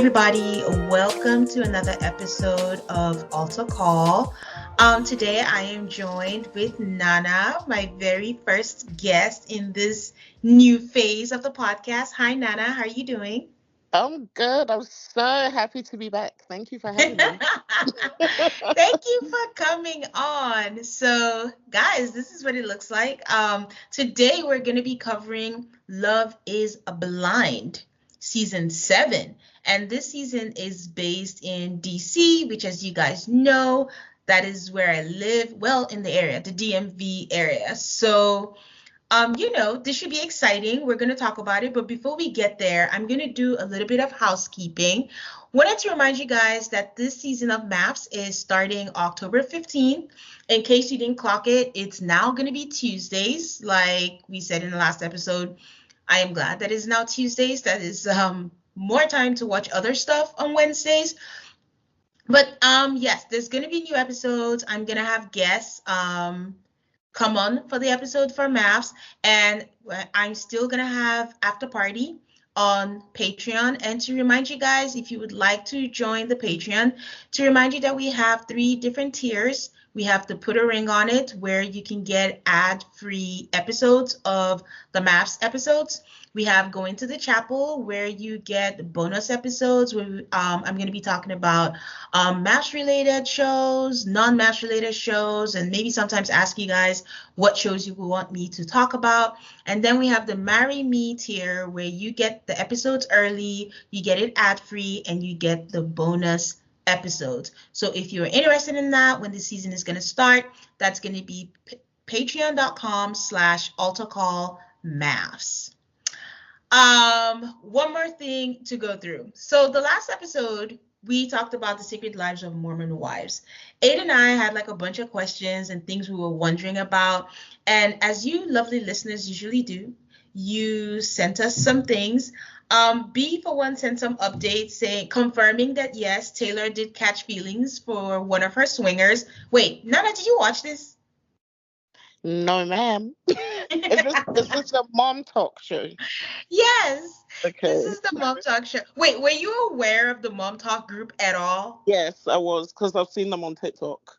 everybody. Welcome to another episode of Altar Call. Today, I am joined with Nana, my very first guest in this new phase of the podcast. Hi, Nana. How are you doing? I'm good. I'm so happy to be back. Thank you for having me. Thank you for coming on. So, guys, this is what it looks like. Today, we're going to be covering Love is Blind, season 7. And this season is based in DC, which, as you guys know, that is where I live, well, in the area, the DMV area. So, this should be exciting. We're going to talk about it. But before we get there, I'm going to do a little bit of housekeeping. Wanted to remind you guys that this season of Maps is starting October 15th. In case you didn't clock it, it's now going to be Tuesdays. Like we said in the last episode, I am glad that it's now Tuesdays. That is more time to watch other stuff on Wednesdays. But yes, there's going to be new episodes. I'm going to have guests. Come on for the episode for Maps. And I'm still going to have After Party on Patreon. And to remind you guys, if you would like to join the Patreon, to remind you that we have 3 different tiers. We have to put a ring on it where you can get ad-free episodes of the Maps episodes. We have Going to the Chapel where you get bonus episodes where I'm going to be talking about Maps related shows, non-Maps related shows, and maybe sometimes ask you guys what shows you want me to talk about. And then we have the Marry Me tier where you get the episodes early, you get it ad-free, and you get the bonus episodes. So if you're interested in that, when the season is going to start, that's going to be patreon.com/altarcallmaps. One more thing to go through. So the last episode, we talked about the secret lives of Mormon wives. Ada and I had like a bunch of questions and things we were wondering about. And as you lovely listeners usually do, you sent us some things. B, for one, sent some updates saying, confirming that yes, Taylor did catch feelings for one of her swingers. Wait, Nana, did you watch this? No, ma'am. Is this a mom talk show? Yes, this Okay. is the Mom Talk show. Wait, were you aware of the Mom Talk group at all? Yes, I was because I've seen them on TikTok.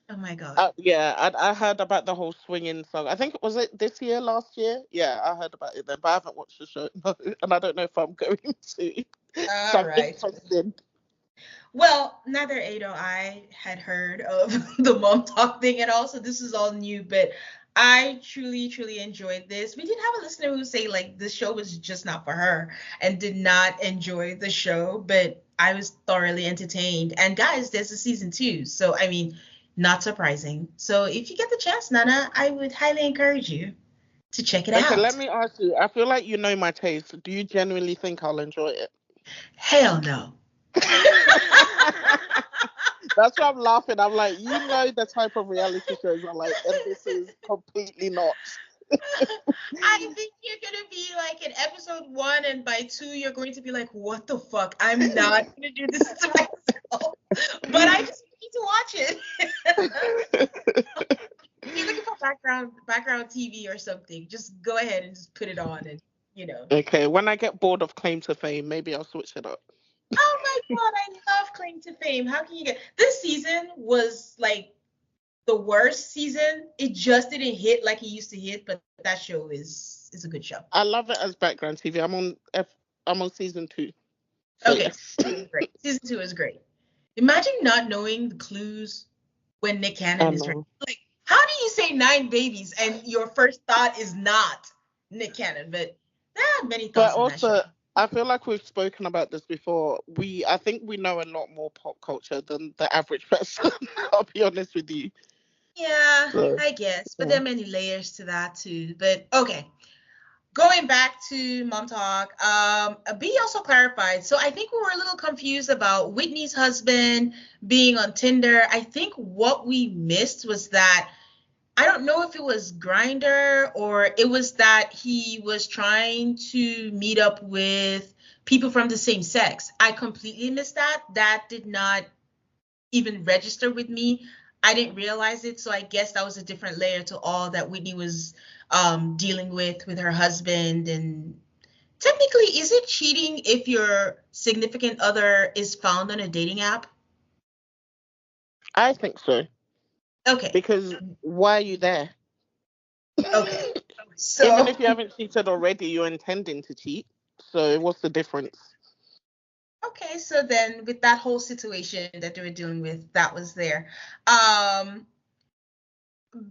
Oh my God. Yeah, I heard about the whole swinging song. I think was it this year, last year? Yeah, I heard about it then, but I haven't watched the show, no, and I don't know if I'm going to. So All I'm right. interested. Well, neither Ada or I had heard of the Mom Talk thing at all, so this is all new, but I truly, truly enjoyed this. We did have a listener who say like the show was just not for her and did not enjoy the show, but I was thoroughly entertained. And guys, there's a season 2, so I mean, not surprising. So if you get the chance, Nana, I would highly encourage you to check it Okay, out. let me ask you. I feel like you know my taste. Do you genuinely think I'll enjoy it? Hell no. That's why I'm laughing. I'm like, you know the type of reality shows I like, and this is completely not. I think you're gonna be like in episode 1, and by 2, you're going to be like, "What the fuck? I'm not gonna do this to myself." But I just need to watch it. If you're looking for background TV or something, just go ahead and just put it on, and you know. Okay, when I get bored of Claim to Fame, maybe I'll switch it up. Oh my God, I love Claim to Fame. How can you get this season was like the worst season. It just didn't hit like it used to hit, but that show is a good show. I love it as background TV. I'm on season 2. So Okay, yes. great. Season 2 is great. Imagine not knowing the clues when Nick I Cannon is right. know. Like, how do you say 9 babies and your first thought is not Nick Cannon? But there are many But thoughts in that show. also, I feel like we've spoken about this before. I think we know a lot more pop culture than the average person. I'll be honest with you. Yeah, So, I guess. But yeah. there are many layers to that too. But okay. Going back to Mom Talk, B also clarified. So I think we were a little confused about Whitney's husband being on Tinder. I think what we missed was that I don't know if it was Grinder or it was that he was trying to meet up with people from the same sex. I completely missed that. That did not even register with me. I didn't realize it, so I guess that was a different layer to all that Whitney was dealing with her husband and Technically, is it cheating if your significant other is found on a dating app? I think so. Okay, Because why are you there? okay. Even So, if you haven't cheated already, you're intending to cheat. So what's the difference? okay, so then with that whole situation that they were dealing with, that was there. Um,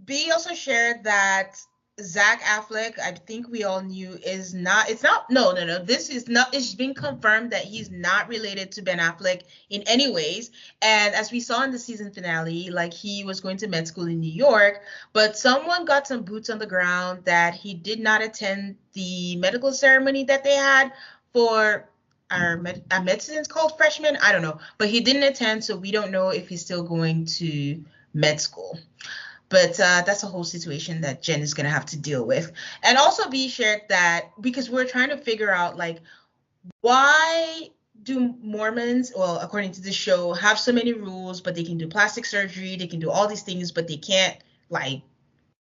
B also shared that Zach Affleck, I think we all knew, is not, it's not, no, no, no, this is not, it's been confirmed that he's not related to Ben Affleck in any ways. And as we saw in the season finale, like he was going to med school in New York, but someone got some boots on the ground that he did not attend the medical ceremony that they had for our medicine's called freshman. I don't know, but he didn't attend, so we don't know if he's still going to med school. But that's a whole situation that Jen is gonna have to deal with. And also be shared that because we're trying to figure out like why do Mormons, well, according to the show, have so many rules, but they can do plastic surgery, they can do all these things, but they can't like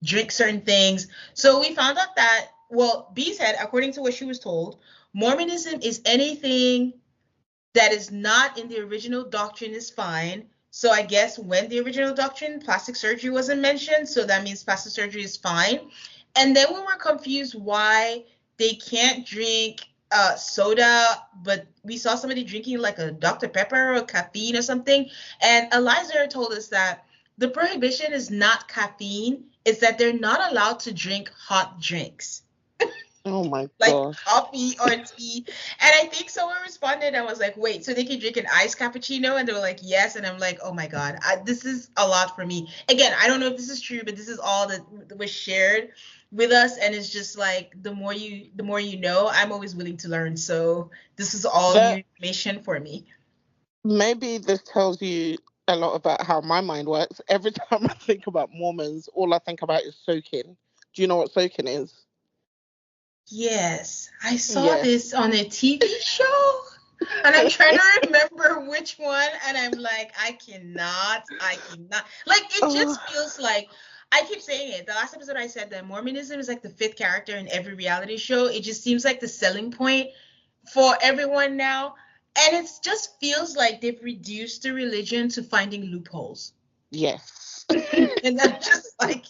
drink certain things. So we found out that, well, B said, according to what she was told, Mormonism is anything that is not in the original doctrine is fine. So I guess when the original doctrine, plastic surgery wasn't mentioned, so that means plastic surgery is fine. And then we were confused why they can't drink soda, but we saw somebody drinking like a Dr. Pepper or caffeine or something. And Eliza told us that the prohibition is not caffeine, it's that they're not allowed to drink hot drinks Oh my like gosh. coffee or tea. And I think someone responded and was like, wait, so they can drink an iced cappuccino? And they were like, yes. And I'm like, oh my God, this is a lot for me. Again, I don't know if this is true, but this is all that was shared with us. And it's just like the more you know, I'm always willing to learn. So this is all new That information for me. maybe this tells you a lot about how my mind works. Every time I think about Mormons, all I think about is soaking. Do you know what soaking is? Yes, I saw Yeah. this on a TV show. And I'm trying to remember which one, and I'm like, I cannot. Like, it Oh, just feels like, I keep saying it. The last episode I said that Mormonism is like the fifth character in every reality show. It just seems like the selling point for everyone now. And it just feels like they've reduced the religion to finding loopholes. yes. And I'm just like,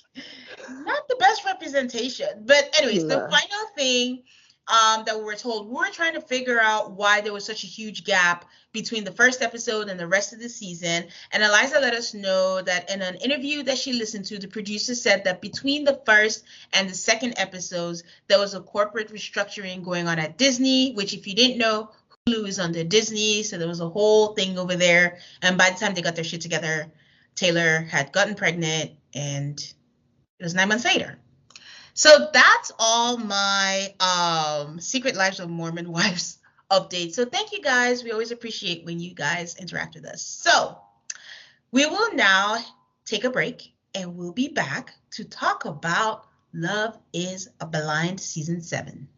not the best representation. But anyways, the No. final thing that we were told, we were trying to figure out why there was such a huge gap between the first episode and the rest of the season. And Eliza let us know that in an interview that she listened to, the producer said that between the first and the second episodes, there was a corporate restructuring going on at Disney, which if you didn't know, Hulu is under Disney. So there was a whole thing over there. And by the time they got their shit together, Taylor had gotten pregnant and it was 9 months later. So that's all my Secret Lives of Mormon Wives update. So thank you guys. We always appreciate when you guys interact with us. So we will now take a break and we'll be back to talk about Love is a Blind Season 7.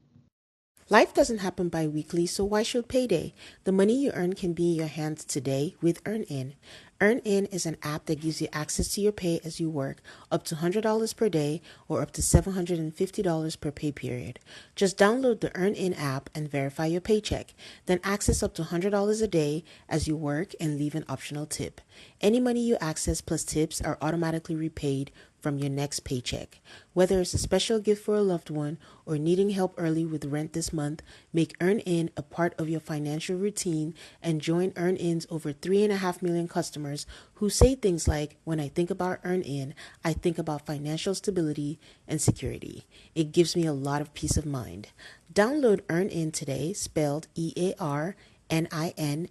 Life doesn't happen bi-weekly, so why should payday? The money you earn can be in your hands today with EarnIn. EarnIn is an app that gives you access to your pay as you work, up to $100 per day or up to $750 per pay period. Just download the EarnIn app and verify your paycheck. Then access up to $100 a day as you work and leave an optional tip. Any money you access plus tips are automatically repaid from your next paycheck. Whether it's a special gift for a loved one or needing help early with rent this month, make EarnIn a part of your financial routine and join EarnIn's over 3.5 million customers who say things like, when I think about EarnIn, I think about financial stability and security. It gives me a lot of peace of mind. Download EarnIn today, spelled EARNIN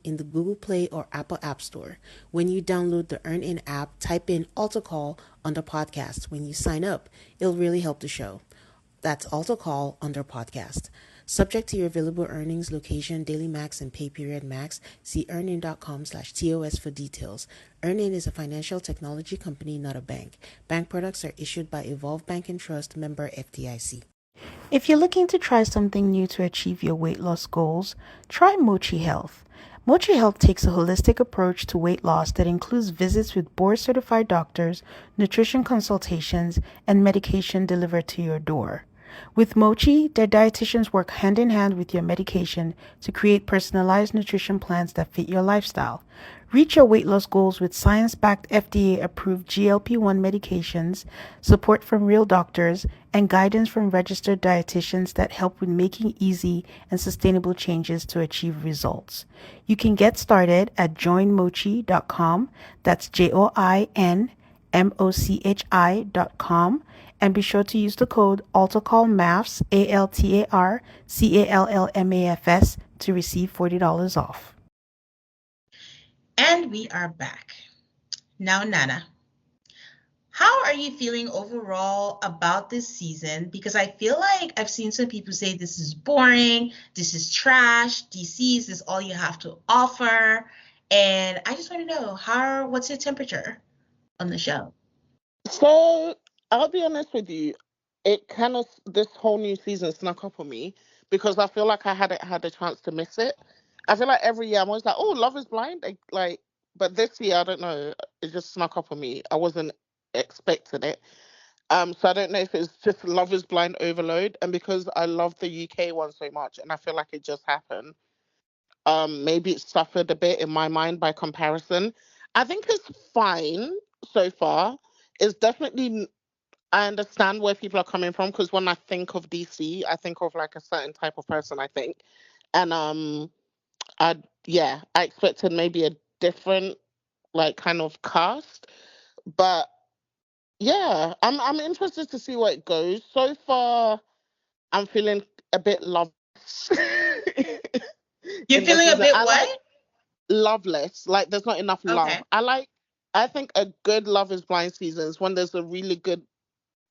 in the Google Play or Apple App Store. When you download the EarnIn app, type in Altar Call under podcast. When you sign up, it'll really help the show. That's Altar Call under podcast. Subject to your available earnings, location, daily max, and pay period max, see earnin.com/TOS for details. Earnin is a financial technology company, not a bank. Bank products are issued by Evolve Bank and Trust, member FDIC. If you're looking to try something new to achieve your weight loss goals, try Mochi Health. Mochi Health takes a holistic approach to weight loss that includes visits with board-certified doctors, nutrition consultations, and medication delivered to your door. With Mochi, their dietitians work hand in hand with your medication to create personalized nutrition plans that fit your lifestyle. Reach your weight loss goals with science backed FDA approved GLP-1 medications, support from real doctors, and guidance from registered dietitians that help with making easy and sustainable changes to achieve results. You can get started at joinmochi.com. That's joinmochi.com, and be sure to use the code ALTACALMAFS, ALTARCALLMAFS, to receive $40 off. And we are back. Now, Nana, how are you feeling overall about this season? Because I feel like I've seen some people say this is boring, this is trash, DC's is all you have to offer. And I just want to know what's your temperature on the show? So I'll be honest with you, it kind of this whole new season snuck up on me because I feel like I hadn't had a chance to miss it. I feel like every year I'm always like, oh, Love is Blind, but this year I don't know, it just snuck up on me. I wasn't expecting it. So I don't know if it's just Love is Blind overload, and because I love the UK one so much, and I feel like it just happened. Maybe it suffered a bit in my mind by comparison. I think it's fine so far. It's definitely I understand where people are coming from because when I think of DC, I think of like a certain type of person. I think, and I yeah, I expected maybe a different like kind of cast, but yeah, I'm interested to see where it goes. So far, I'm feeling a bit loveless You're in the feeling a season. bit I like what? loveless. Like there's not enough love. Okay. I think a good Love is Blind season is when there's a really good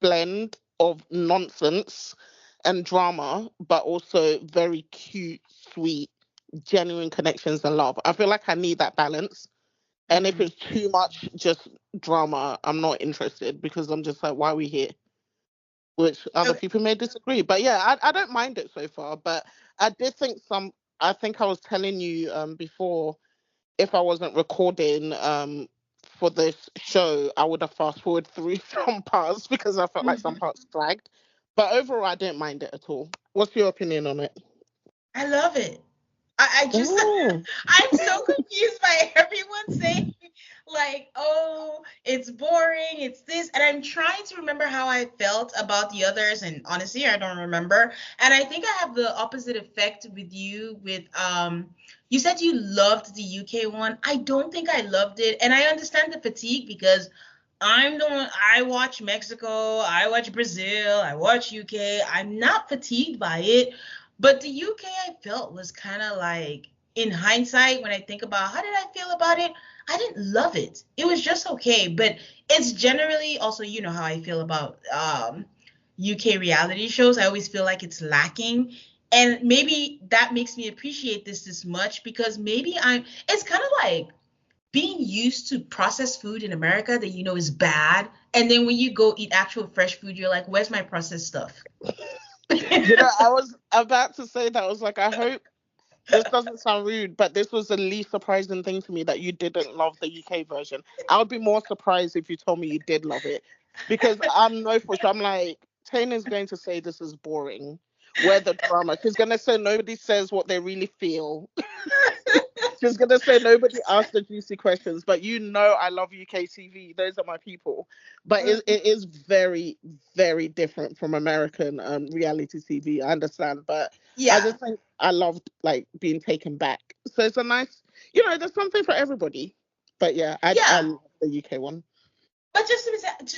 blend of nonsense and drama, but also very cute, sweet, genuine connections and love. I feel like I need that balance. And if Mm. it's too much just drama, I'm not interested because I'm just like, why are we here? Which other Okay. people may disagree. But yeah, I don't mind it so far. But I did think I think I was telling you before if I wasn't recording for this show, I would have fast forwarded through some parts because I felt like some parts dragged. But overall, I didn't mind it at all. What's your opinion on it? I love it. I just Oh, I'm so confused by everyone saying like, oh, it's boring, it's this, and I'm trying to remember how I felt about the others, and honestly, I don't remember. And I think I have the opposite effect with you. With you said you loved the UK one. I don't think I loved it, and I understand the fatigue because I'm the one. I watch Mexico, I watch Brazil, I watch UK. I'm not fatigued by it, but the UK I felt was kind of like, in hindsight, when I think about how did I feel about it, I didn't love it. It was just okay, but it's generally also, you know how I feel about UK reality shows. I always feel like it's lacking. And maybe that makes me appreciate this much because maybe it's kind of like being used to processed food in America that you know is bad. And then when you go eat actual fresh food, you're like, where's my processed stuff? I was about to say that. I was like, I hope this doesn't sound rude, but this was the least surprising thing to me that you didn't love the UK version. I would be more surprised if you told me you did love it, because I'm no for sure. I'm like, Tana's going to say this is boring. Where the drama? She's gonna say nobody says what they really feel. She's gonna say nobody asks the juicy questions, but I love UK TV. Those are my people. But it is very, very different from American reality TV. I understand, but I Yeah, just think I loved like being taken back. So it's a nice, there's something for everybody. But yeah, I yeah. love the UK one. But just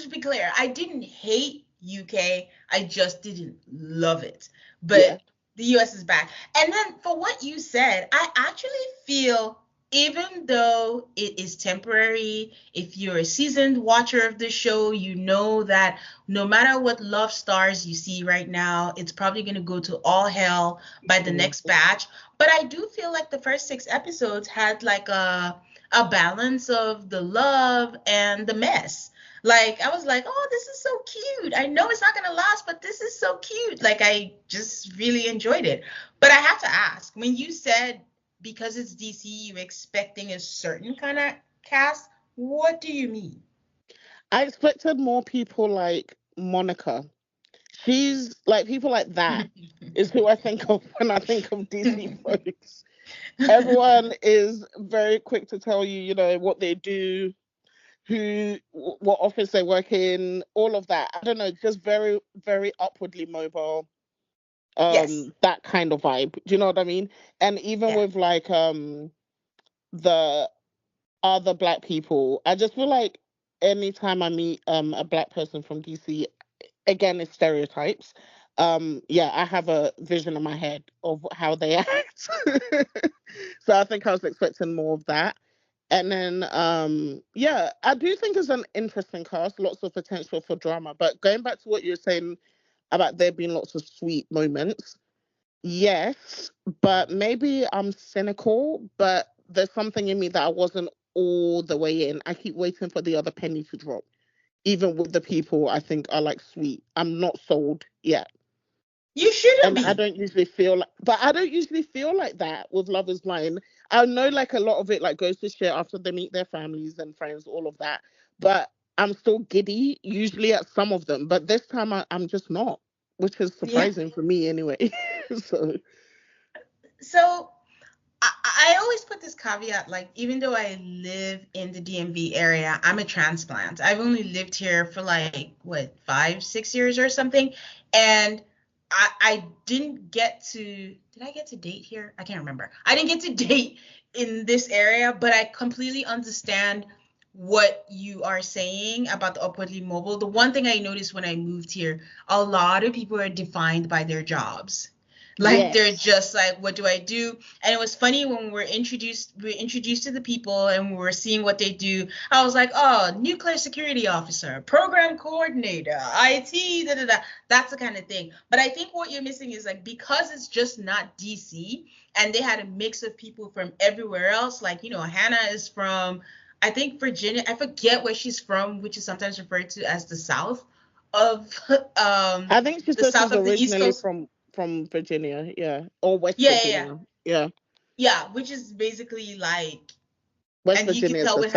to be clear, I didn't hate UK. I just didn't love it. Yeah. But the US is back. And then for what you said, I actually feel even though it is temporary, if you're a seasoned watcher of the show, you know that no matter what love stars you see right now, it's probably going to go to all hell by the Mm. next batch. But I do feel like the first 6 episodes had like a balance of the love and the mess. Like I was like, oh, this is so cute. I know it's not gonna last, but this is so cute. Like I just really enjoyed it. But I have to ask, when you said because it's DC, you're expecting a certain kind of cast, what do you mean? I expected more people like Monica. She's like, people like that is who I think of when I think of DC folks. Everyone is very quick to tell you, you know, what they do, what office they work in, all of that. I don't know, just very, very upwardly mobile. Yes. That kind of vibe. Do you know what I mean? And even Yeah. with like the other black people, I just feel like anytime I meet a black person from DC, again it's stereotypes. Yeah, I have a vision in my head of how they act. So I think I was expecting more of that. And then yeah, I do think it's an interesting cast, lots of potential for drama. But going back to what you were saying about there being lots of sweet moments, yes, but maybe I'm cynical, but there's something in me that I wasn't all the way in. I keep waiting for the other penny to drop, even with the people I think are like sweet. I'm not sold yet. You shouldn't And I be. don't usually feel like, but I don't usually feel like that with Love is Blind. I know like a lot of it like goes to shit after they meet their families and friends, all of that. But I'm still giddy usually at some of them. But this time I'm just not, which is Yeah. surprising for me anyway. So So I always put this caveat, like, even though I live in the DMV area, I'm a transplant. I've only lived here for like, what, 5, 6 years or something. And I didn't get to, did I get to date here? I can't remember. I didn't get to date in this area, but I completely understand what you are saying about the upwardly mobile. The one thing I noticed when I moved here, a lot of people are defined by their jobs. Like, they're yes. just like, what do I do? And it was funny when we were introduced to the people and we were seeing what they do. I was like, oh, nuclear security officer, program coordinator, IT, da da da. That's the kind of thing. But I think what you're missing is, like, because it's just not DC, and they had a mix of people from everywhere else. Like, Hannah is from, I think, Virginia. I forget where she's from, which is sometimes referred to as the South of I think she the said South she's of the East originally Coast. from Virginia, yeah, or West Yeah, yeah, yeah. Virginia, yeah. Yeah, which is basically like, West and you could Virginia is tell the with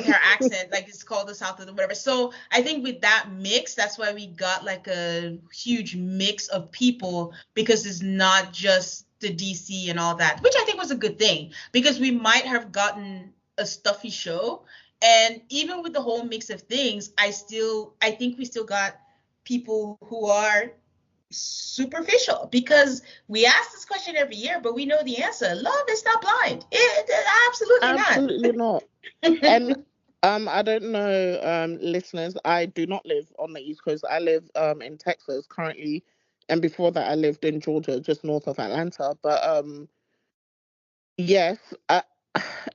her South. accent, like, it's called the South or whatever. So I think with that mix, that's why we got like a huge mix of people, because it's not just the DC and all that, which I think was a good thing, because we might have gotten a stuffy show. And even with the whole mix of things, I think we still got people who are superficial, because we ask this question every year, but we know the answer. Love is not blind. Absolutely Absolutely not. And not. I don't know, listeners, I do not live on the East Coast. I live in Texas currently, and before that I lived in Georgia, just north of Atlanta. But yes,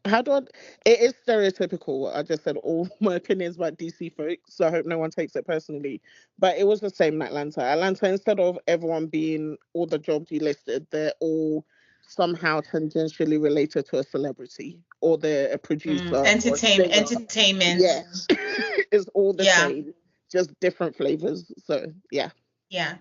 how do I, it is stereotypical. I just said all my opinions about DC folks, so I hope no one takes it personally. But it was the same in Atlanta. Atlanta, instead of everyone being all the jobs you listed, they're all somehow tangentially related to a celebrity, or they're a producer or a singer. Entertainment. Yeah, it's all the Yeah, same, just different flavors. So yeah. yeah.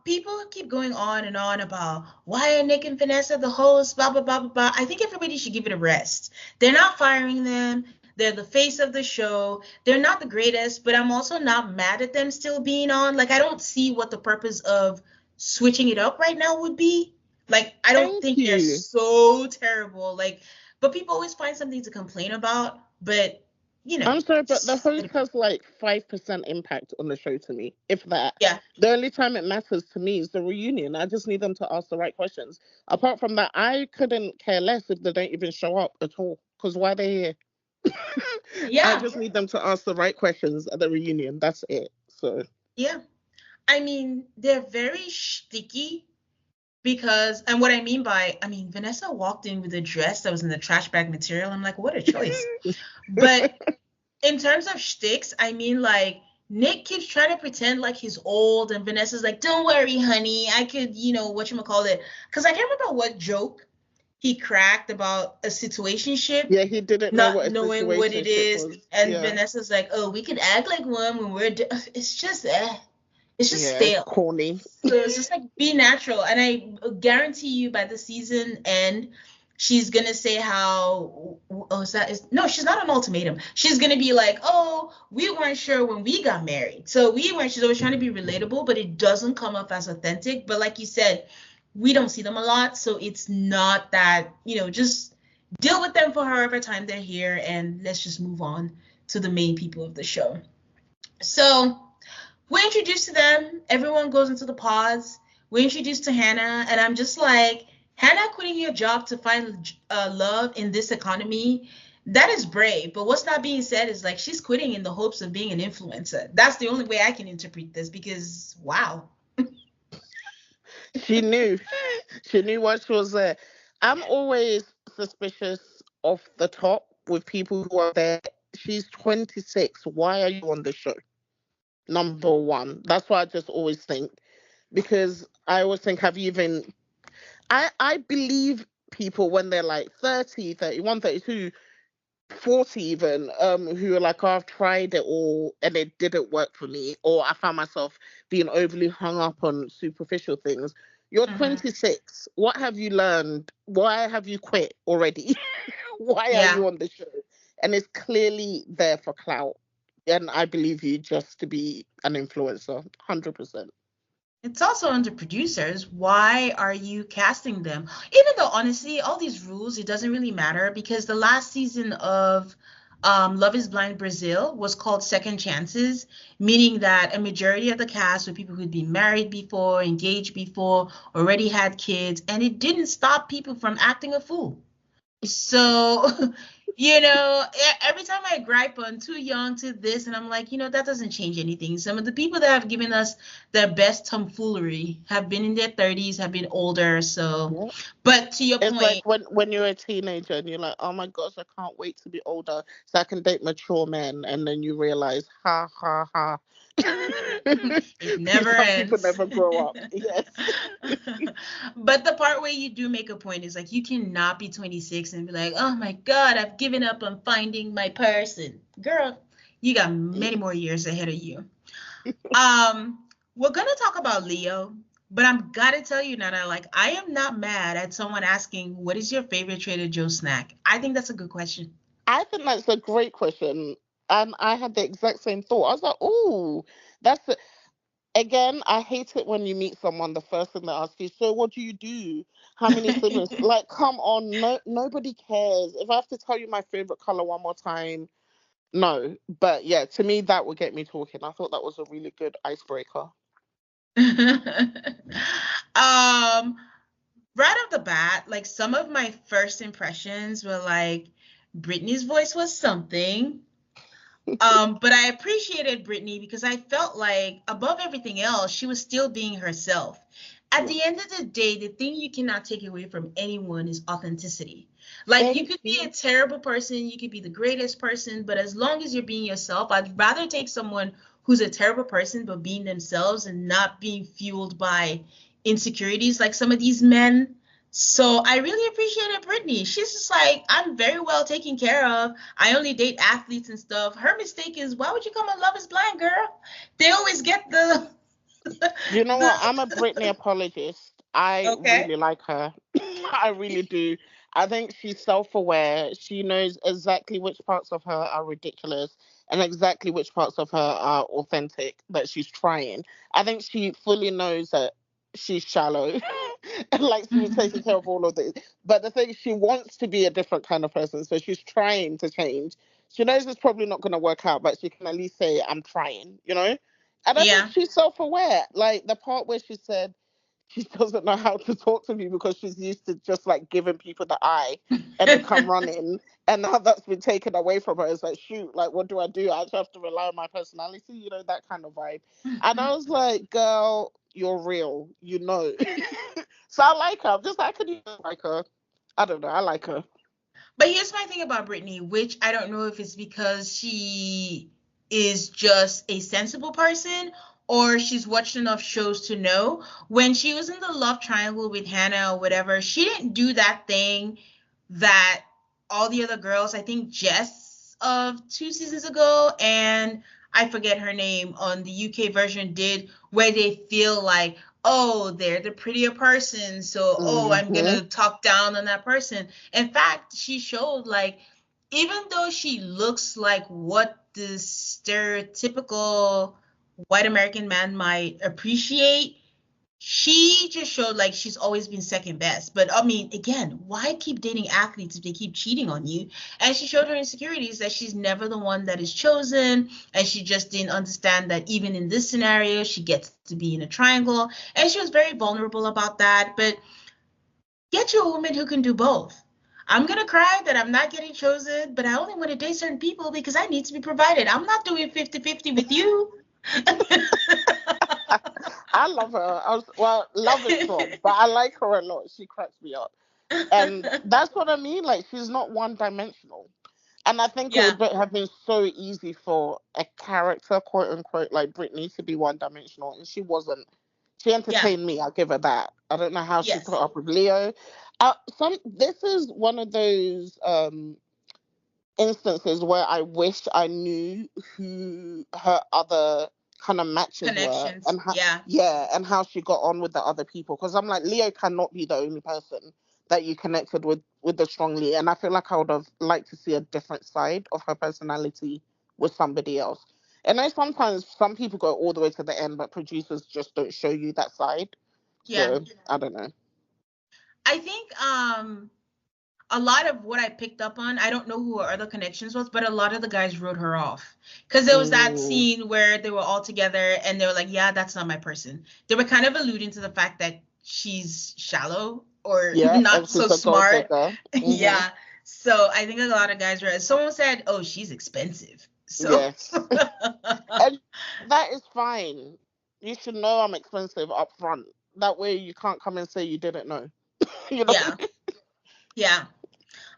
People keep going on and on about, why are Nick and Vanessa the hosts, blah blah blah blah blah. I think everybody should give it a rest. They're not firing them. They're the face of the show. They're not the greatest, but I'm also not mad at them still being on. Like, I don't see what the purpose of switching it up right now would be. Like, I don't Thank think they're you. so terrible. Like, but people always find something to complain about. But I'm sorry, but the just let host it go. has like 5% impact on the show to me, if that. Yeah. The only time it matters to me is the reunion. I just need them to ask the right questions. Apart from that, I couldn't care less if they don't even show up at all. Because why they here? I Yeah. just need them to ask the right questions at the reunion. That's it. So Yeah. I mean, they're very sticky, because, and what I mean by, I mean, Vanessa walked in with a dress that was in the trash bag material. I'm like, what a choice. But in terms of shticks, I mean, like, Nick keeps trying to pretend like he's old, and Vanessa's like, don't worry, honey. I could, whatchamacallit. Because I can't remember what joke he cracked about a situationship, yeah, he didn't know not what a knowing what it situationship is. was. And Yeah. Vanessa's like, oh, we could act like one when we're, it's just, it's just Yeah, it's stale. corny. So it's just like, be natural. And I guarantee you, by the season end, She's gonna say how, oh, no, she's not an ultimatum. She's gonna be like, oh, we weren't sure when we got married, so we weren't. She's always trying to be relatable, but it doesn't come up as authentic. But like you said, we don't see them a lot, so it's not that, just deal with them for however time they're here, and let's just move on to the main people of the show. So we're introduced to them. Everyone goes into the pods. We're introduced to Hannah, and I'm just like, Hannah quitting your job to find love in this economy, that is brave. But what's not being said is like she's quitting in the hopes of being an influencer. That's the only way I can interpret this because wow. She knew. She knew what she was there. I'm always suspicious of the top with people who are there. She's 26. Why are you on the show? Number one. That's what I just always think. Because I always think, have you even. I believe people when they're like 30, 31, 32, 40 even, who are like, oh, I've tried it all and it didn't work for me, or I found myself being overly hung up on superficial things. You're Mm-hmm. 26. What have you learned? Why have you quit already? Why are Yeah. you on the show? And it's clearly there for clout. And I believe you just to be an influencer, 100%. It's also under producers. Why are you casting them? Even though honestly, all these rules, it doesn't really matter because the last season of Love is Blind Brazil was called Second Chances, meaning that a majority of the cast were people who'd been married before, engaged before, already had kids, and it didn't stop people from acting a fool. So, every time I gripe on too young to this, and I'm like, that doesn't change anything. Some of the people that have given us their best tomfoolery have been in their 30s, have been older. So, Yeah. but to your It's like point, when you're a teenager and you're like, oh my gosh, I can't wait to be older so I can date mature men. And then you realize, ha, ha, ha. it never Some people ends. never grow up. Yes. But the part where you do make a point is like, you cannot be 26 and be like, oh my God, I've given up on finding my person. Girl, you got many more years ahead of you. Um, we're gonna talk about Leo, but I'm gotta tell you, Nana, like I am not mad at someone asking what is your favorite Trader Joe's snack. I think that's a good question. I think that's a great question. And I had the exact same thought. I was like, oh, that's it. Again, I hate it when you meet someone, the first thing they ask you, so what do you do? How many siblings? Like, come on, no, nobody cares. If I have to tell you my favorite color one more time, no. But yeah, to me, that would get me talking. I thought that was a really good icebreaker. um, right off the bat, like some of my first impressions were like Britney's voice was something. But I appreciated Brittany because I felt like above everything else, she was still being herself. At Yeah. the end of the day, the thing you cannot take away from anyone is authenticity. Like you Thank could be a you. terrible person, you could be the greatest person, but as long as you're being yourself, I'd rather take someone who's a terrible person but being themselves and not being fueled by insecurities like some of these men. So I really appreciated Brittany. She's just like, I'm very well taken care of. I only date athletes and stuff. Her mistake is, why would you come on Love is Blind, girl? They always get the You know what? I'm a the Britney apologist. I okay. really like her. I really do. I think she's self aware. She knows exactly which parts of her are ridiculous and exactly which parts of her are authentic that she's trying. I think she fully knows that she's shallow and like she was taking care of all of this. But the thing, she wants to be a different kind of person. So she's trying to change. She knows it's probably not going to work out, but she can at least say, I'm trying, you know? And I think Yeah. she's self aware. Like the part where she said she doesn't know how to talk to me because she's used to just like giving people the eye and they come running. And now that's been taken away from her. It's like, shoot, like, what do I do? I just have to rely on my personality, that kind of vibe. And I was like, girl, you're real, So I like her. I'm just, I could even like her. I don't know. I like her. But here's my thing about Brittany, which I don't know if it's because she is just a sensible person or she's watched enough shows to know. When she was in the love triangle with Hannah or whatever, she didn't do that thing that all the other girls, I think Jess of 2 seasons ago, and I forget her name on the UK version did, where they feel like, oh, they're the prettier person, so oh, I'm Mm-hmm. gonna talk down on that person. In fact, she showed like even though she looks like what the stereotypical white American man might appreciate, she just showed like she's always been second best. But I mean, again, why keep dating athletes if they keep cheating on you? And she showed her insecurities that she's never the one that is chosen. And she just didn't understand that even in this scenario, she gets to be in a triangle. And she was very vulnerable about that. But get you a woman who can do both. I'm going to cry that I'm not getting chosen, but I only want to date certain people because I need to be provided. I'm not doing 50-50 with you. I love her. Well, love is strong, but I like her a lot. She cracks me up. And that's what I mean. Like, she's not one dimensional. And I think it Yeah, would have been so easy for a character, quote unquote, like Britney to be one dimensional. And she wasn't. She yeah, entertained me. I'll give her that. I don't know how she put yes. up with Leo. This is one of those instances where I wish I knew who her other kind of matches were Connections. and how, Yeah, yeah, and how she got on with the other people. Because I'm like, Leo cannot be the only person that you connected with the strongly, and I feel like I would have liked to see a different side of her personality with somebody else. And I sometimes some people go all the way to the end, but producers just don't show you that side. yeah. So I don't know. I think a lot of what I picked up on, I don't know who her other connections was, but a lot of the guys wrote her off. Because there was that Mm, scene where they were all together and they were like, yeah, that's not my person. They were kind of alluding to the fact that she's shallow or yeah, and not so she's a gold smart. digger. Hmm. Yeah. So I think a lot of guys were, someone said, oh, she's expensive. So Yes. And that is fine. You should know I'm expensive up front. That way you can't come and say you didn't know. You know? yeah, yeah.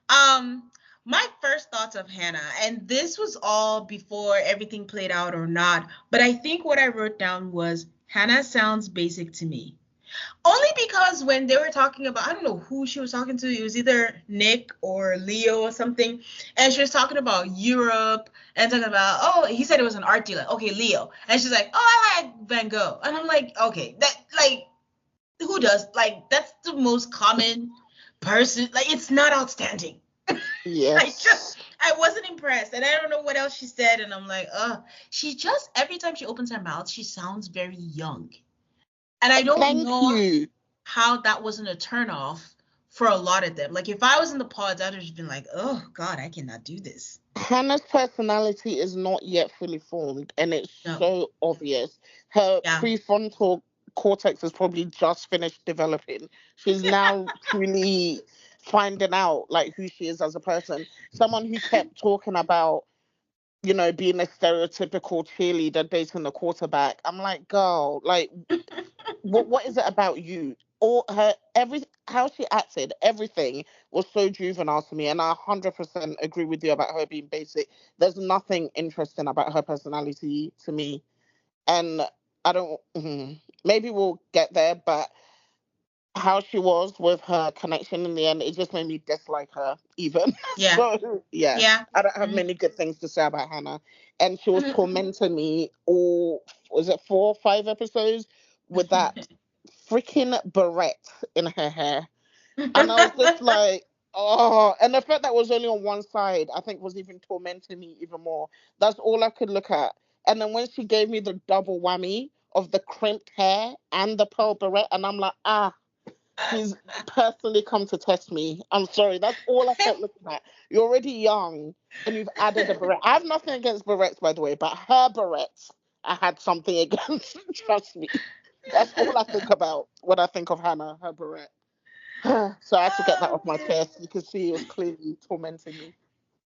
Um, my first thoughts of Hannah, and this was all before everything played out or not, but I think what I wrote down was Hannah sounds basic to me. Only because when they were talking about, I don't know who she was talking to, it was either Nick or Leo or something, and she was talking about Europe and talking about, oh, he said it was an art dealer. Okay, Leo. And she's like, oh, I like Van Gogh. And I'm like, okay, that, like, who does? Like, that's the most common person. Like, it's not outstanding. I just Yes. I wasn't impressed, and I don't know what else she said, and I'm like, she just every time she opens her mouth, she sounds very young, and I don't Thank know you. how that wasn't a turnoff for a lot of them. Like if I was in the pods, I'd have just been like, oh God, I cannot do this. Hannah's personality is not yet fully formed and it's No, so obvious. Her yeah, prefrontal cortex is probably just finished developing. She's now truly finding out like who she is as a person. Someone who kept talking about being a stereotypical cheerleader dating the quarterback. I'm like, girl, like, what is it about you? All her every how she acted, everything was so juvenile to me, and I 100% agree with you about her being basic. There's nothing interesting about her personality to me, and I don't. Maybe we'll get there, but how she was with her connection in the end, it just made me dislike her even. yeah, So yeah, yeah. I don't have Mm. many good things to say about Hannah. And she was tormenting me all, was it 4 or 5 episodes with that freaking barrette in her hair. And I was just like, oh, and the fact that was only on one side, I think was even tormenting me even more. That's all I could look at. And then when she gave me the double whammy of the crimped hair and the pearl barrette, and I'm like, ah, she's personally come to test me. I'm sorry. That's all I kept looking at. You're already young and you've added a barrette. I have nothing against barrettes, by the way, but her barrettes, I had something against. Trust me. That's all I think about when I think of Hannah, her barrette. So I had to get that Oh, off my chest. You can see it was clearly tormenting me.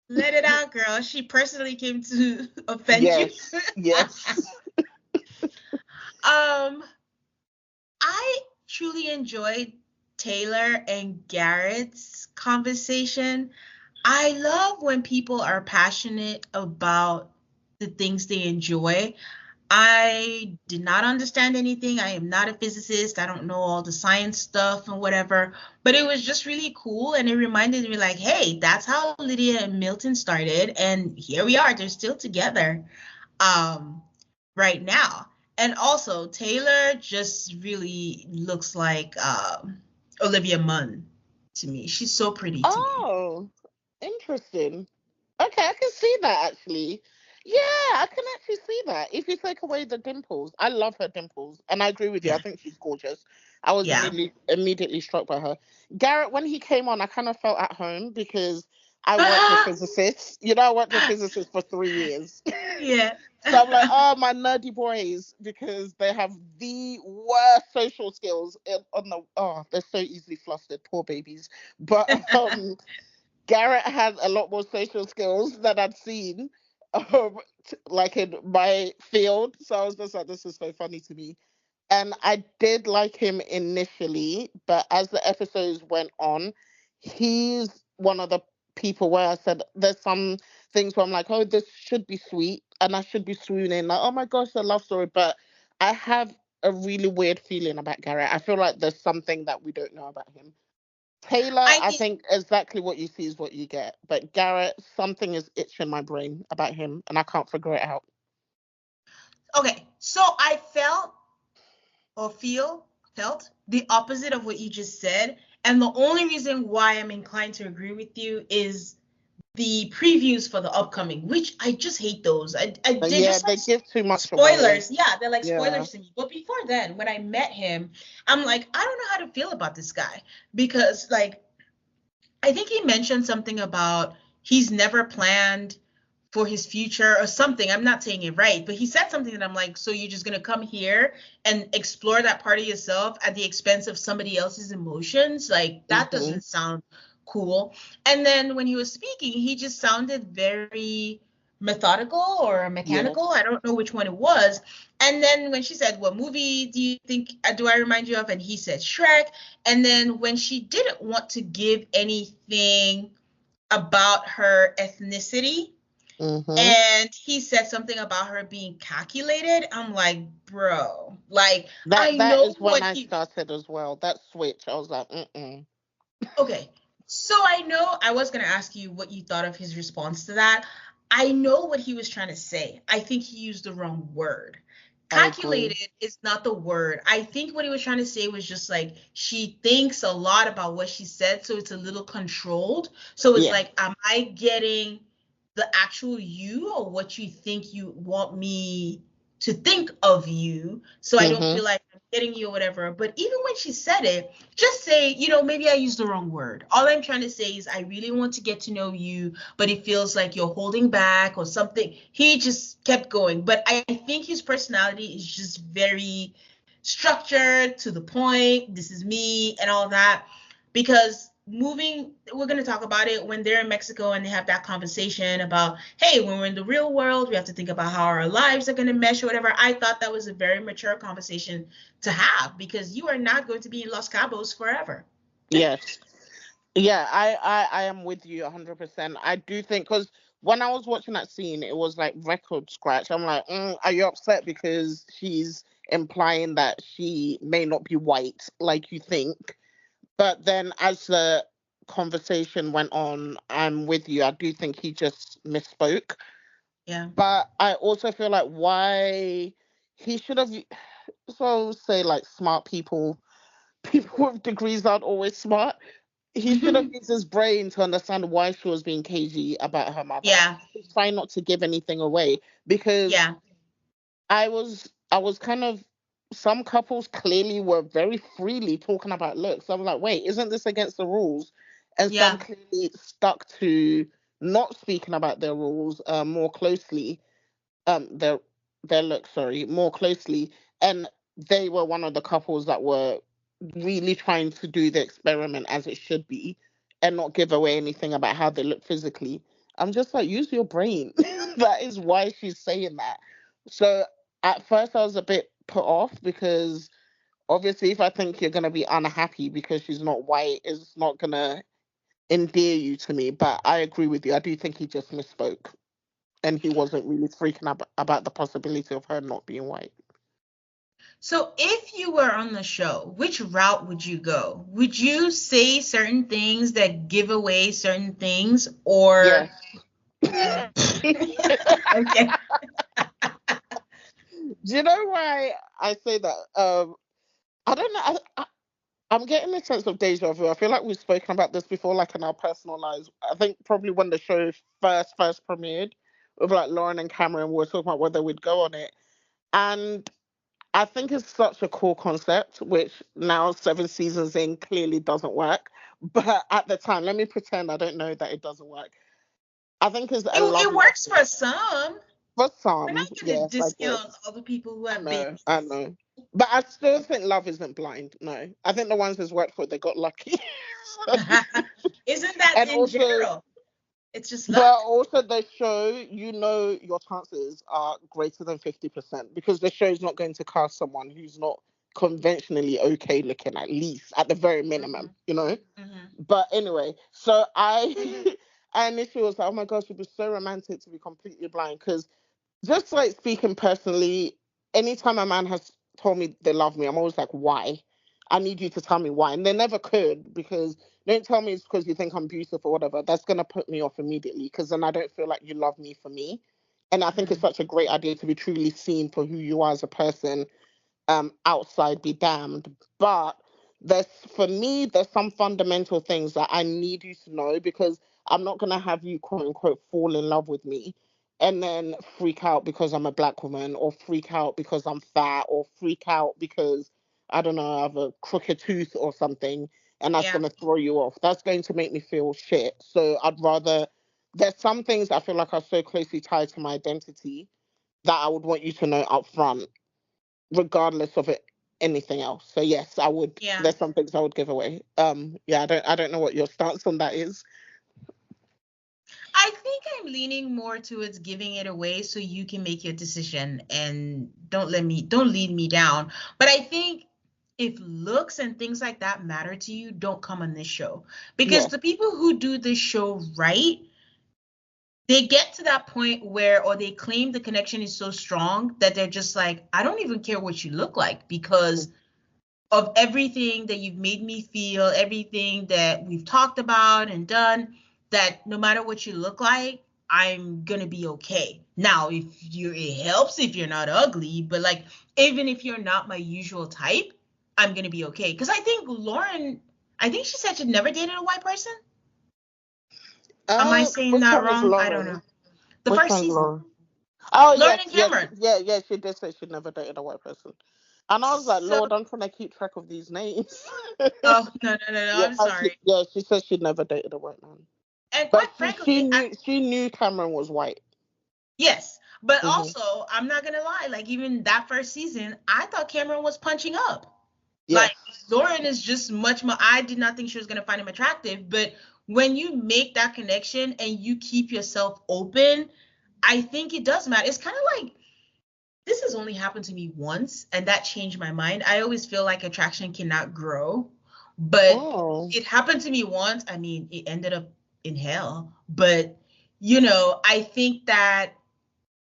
let it out, girl. She personally came to offend you. Yes. Yes. um, I truly enjoyed Taylor and Garrett's conversation. I love when people are passionate about the things they enjoy. I did not understand anything. I am not a physicist. I don't know all the science stuff and whatever, but it was just really cool. And it reminded me, like, hey, that's how Lydia and Milton started. And here we are. They're still together right now. And also, Taylor just really looks like Olivia Munn to me. She's so pretty to me. Oh, interesting. Okay, I can see that actually. Yeah, I can actually see that. If you take away the dimples, I love her dimples, and I agree with you. I Yeah. think she's gorgeous. I was Yeah. immediately struck by her. Garrett, when he came on, I kind of felt at home because I worked with physicists. You know, I worked with physicists for 3 years. Yeah. So I'm like, oh, my nerdy boys, because they have the worst social skills on the. Oh, they're so easily flustered, poor babies. But Garrett had a lot more social skills than I'd seen, like in my field. So I was just like, this is so funny to me. And I did like him initially, but as the episodes went on, he's one of the people where I said there's some things where I'm like, oh, this should be sweet, and I should be swooning, like, oh my gosh, a love story. But I have a really weird feeling about Garrett. I feel like there's something that we don't know about him. Taylor, I I mean, think exactly what you see is what you get. But Garrett, something is itching my brain about him, and I can't figure it out. okay. So I felt the opposite of what you just said. And the only reason why I'm inclined to agree with you is the previews for the upcoming, which I just hate those. But they're yeah, just like they give too much away. spoilers. Yeah, they're like Yeah. spoilers to me. But before then, when I met him, I'm like, I don't know how to feel about this guy because like I think he mentioned something about he's never planned for his future or something. I'm not saying it right, but he said something that I'm like, so you're just gonna come here and explore that part of yourself at the expense of somebody else's emotions? Like that Hmm. doesn't sound cool. And then when he was speaking, he just sounded very methodical or Yes. mechanical. I don't know which one it was. And then when she said, what movie do you think do I remind you of? And he said Shrek. And then when she didn't want to give anything about her ethnicity, Hmm. and he said something about her being calculated, I'm like, bro, like I That know is when what I he started as well. That switch, I was like, mm-mm. okay. So I know I was going to ask you what you thought of his response to that. I know what he was trying to say. I think he used the wrong word. I agree. Calculated is not the word. I think what he was trying to say was just like she thinks a lot about what she said, so it's a little controlled. So it's Yeah. like, am I getting the actual you or what you think you want me to think of you? So I don't Hmm. feel like I'm getting you or whatever. But even when she said it, just say, maybe I used the wrong word. All I'm trying to say is I really want to get to know you, but it feels like you're holding back or something. He just kept going. But I think his personality is just very structured, to the point. This is me and all that. Because we're going to talk about it when they're in Mexico and they have that conversation about, hey, when we're in the real world, we have to think about how our lives are going to mesh or whatever. I thought that was a very mature conversation to have because you are not going to be in Los Cabos forever. Yes. Yeah, I am with you 100%. I do think, because when I was watching that scene, it was like record scratch. I'm like, are you upset because she's implying that she may not be white like you think? But then as the conversation went on, I'm with you. I do think he just misspoke. Yeah. But I also feel like why he should have, so say like smart people, people with degrees aren't always smart. He should have used his brain to understand why she was being cagey about her mother. Yeah. He's trying not to give anything away, because Yeah. I was kind of, some couples clearly were very freely talking about looks. I'm like, wait, isn't this against the rules? And some Yeah. clearly stuck to not speaking about their rules more closely, their look, sorry, more closely. And they were one of the couples that were really trying to do the experiment as it should be, and not give away anything about how they look physically. I'm just like, use your brain. That is why she's saying that. So at first I was a bit put off, because obviously if I think you're going to be unhappy because she's not white, it's not going to endear you to me. But I agree with you. I do think he just misspoke, and he wasn't really freaking out about the possibility of her not being white. So if you were on the show, which route would you go? Would you say certain things that give away certain things or Yes. okay. Do you know why I say that? I don't know. I'm getting a sense of deja vu. I feel like we've spoken about this before, like in our personal lives. I think probably when the show first premiered, with like Lauren and Cameron, we were talking about whether we'd go on it, and I think it's such a cool concept, which now 7 seasons in clearly doesn't work. But at the time, let me pretend I don't know that it doesn't work. I think it's a It lovely works idea. for some. For We're some, not going to yes, I discount guess. other people who I have know, I babies. know. But I still think Love Isn't Blind. No. I think the ones that's worked for, they got lucky. Isn't that And in also, general? It's just but luck. also the show, your chances are greater than 50% because the show's not going to cast someone who's not conventionally okay looking, at least, at the very minimum, Hmm. you know? Hmm. But anyway, so I initially was like, oh my gosh, it'd be so romantic to be completely blind because just like speaking personally, anytime a man has told me they love me, I'm always like, why? I need you to tell me why. And they never could because don't tell me it's because you think I'm beautiful or whatever. That's going to put me off immediately because then I don't feel like you love me for me. And I think it's Hmm. such a great idea to be truly seen for who you are as a person, outside be damned. But there's for me, there's some fundamental things that I need you to know because I'm not gonna have you quote unquote fall in love with me and then freak out because I'm a black woman or freak out because I'm fat or freak out because I don't know, I have a crooked tooth or something and that's Yeah, gonna throw you off. That's going to make me feel shit. So I'd rather there's some things I feel like are so closely tied to my identity that I would want you to know up front regardless of it anything else. So yes, I would. yeah. There's some things I would give away. Yeah, I don't know what your stance on that is. I think I'm leaning more towards giving it away so you can make your decision and don't lead me down. But I think if looks and things like that matter to you, don't come on this show. Because Yes. the people who do this show right, they get to that point where, or they claim the connection is so strong that they're just like, I don't even care what you look like because of everything that you've made me feel, everything that we've talked about and done, that no matter what you look like, I'm gonna be okay. Now, if you it helps if you're not ugly, but like even if you're not my usual type, I'm gonna be okay. Because I think Lauren, I think she said she'd never dated a white person. Am I saying Which that one is wrong? I don't know. Lauren? The Which first one's season, Lauren? Oh Lauren yes, and yes, Cameron. yeah, yeah. She did say she'd never dated a white person, and I was like, So, Lord, I'm trying to keep track of these names. oh no, Yeah, I'm sorry. she said she'd never dated a white man, And but quite she frankly, knew Cameron was white. yes, but Hmm. also I'm not gonna lie. Like even that first season, I thought Cameron was punching up. Like Yes. Lauren is just much more. I did not think she was gonna find him attractive, but when you make that connection and you keep yourself open, I think it does matter. It's kind of like this has only happened to me once, and that changed my mind. I always feel like attraction cannot grow, but Oh. it happened to me once. I mean, it ended up in hell, but I think that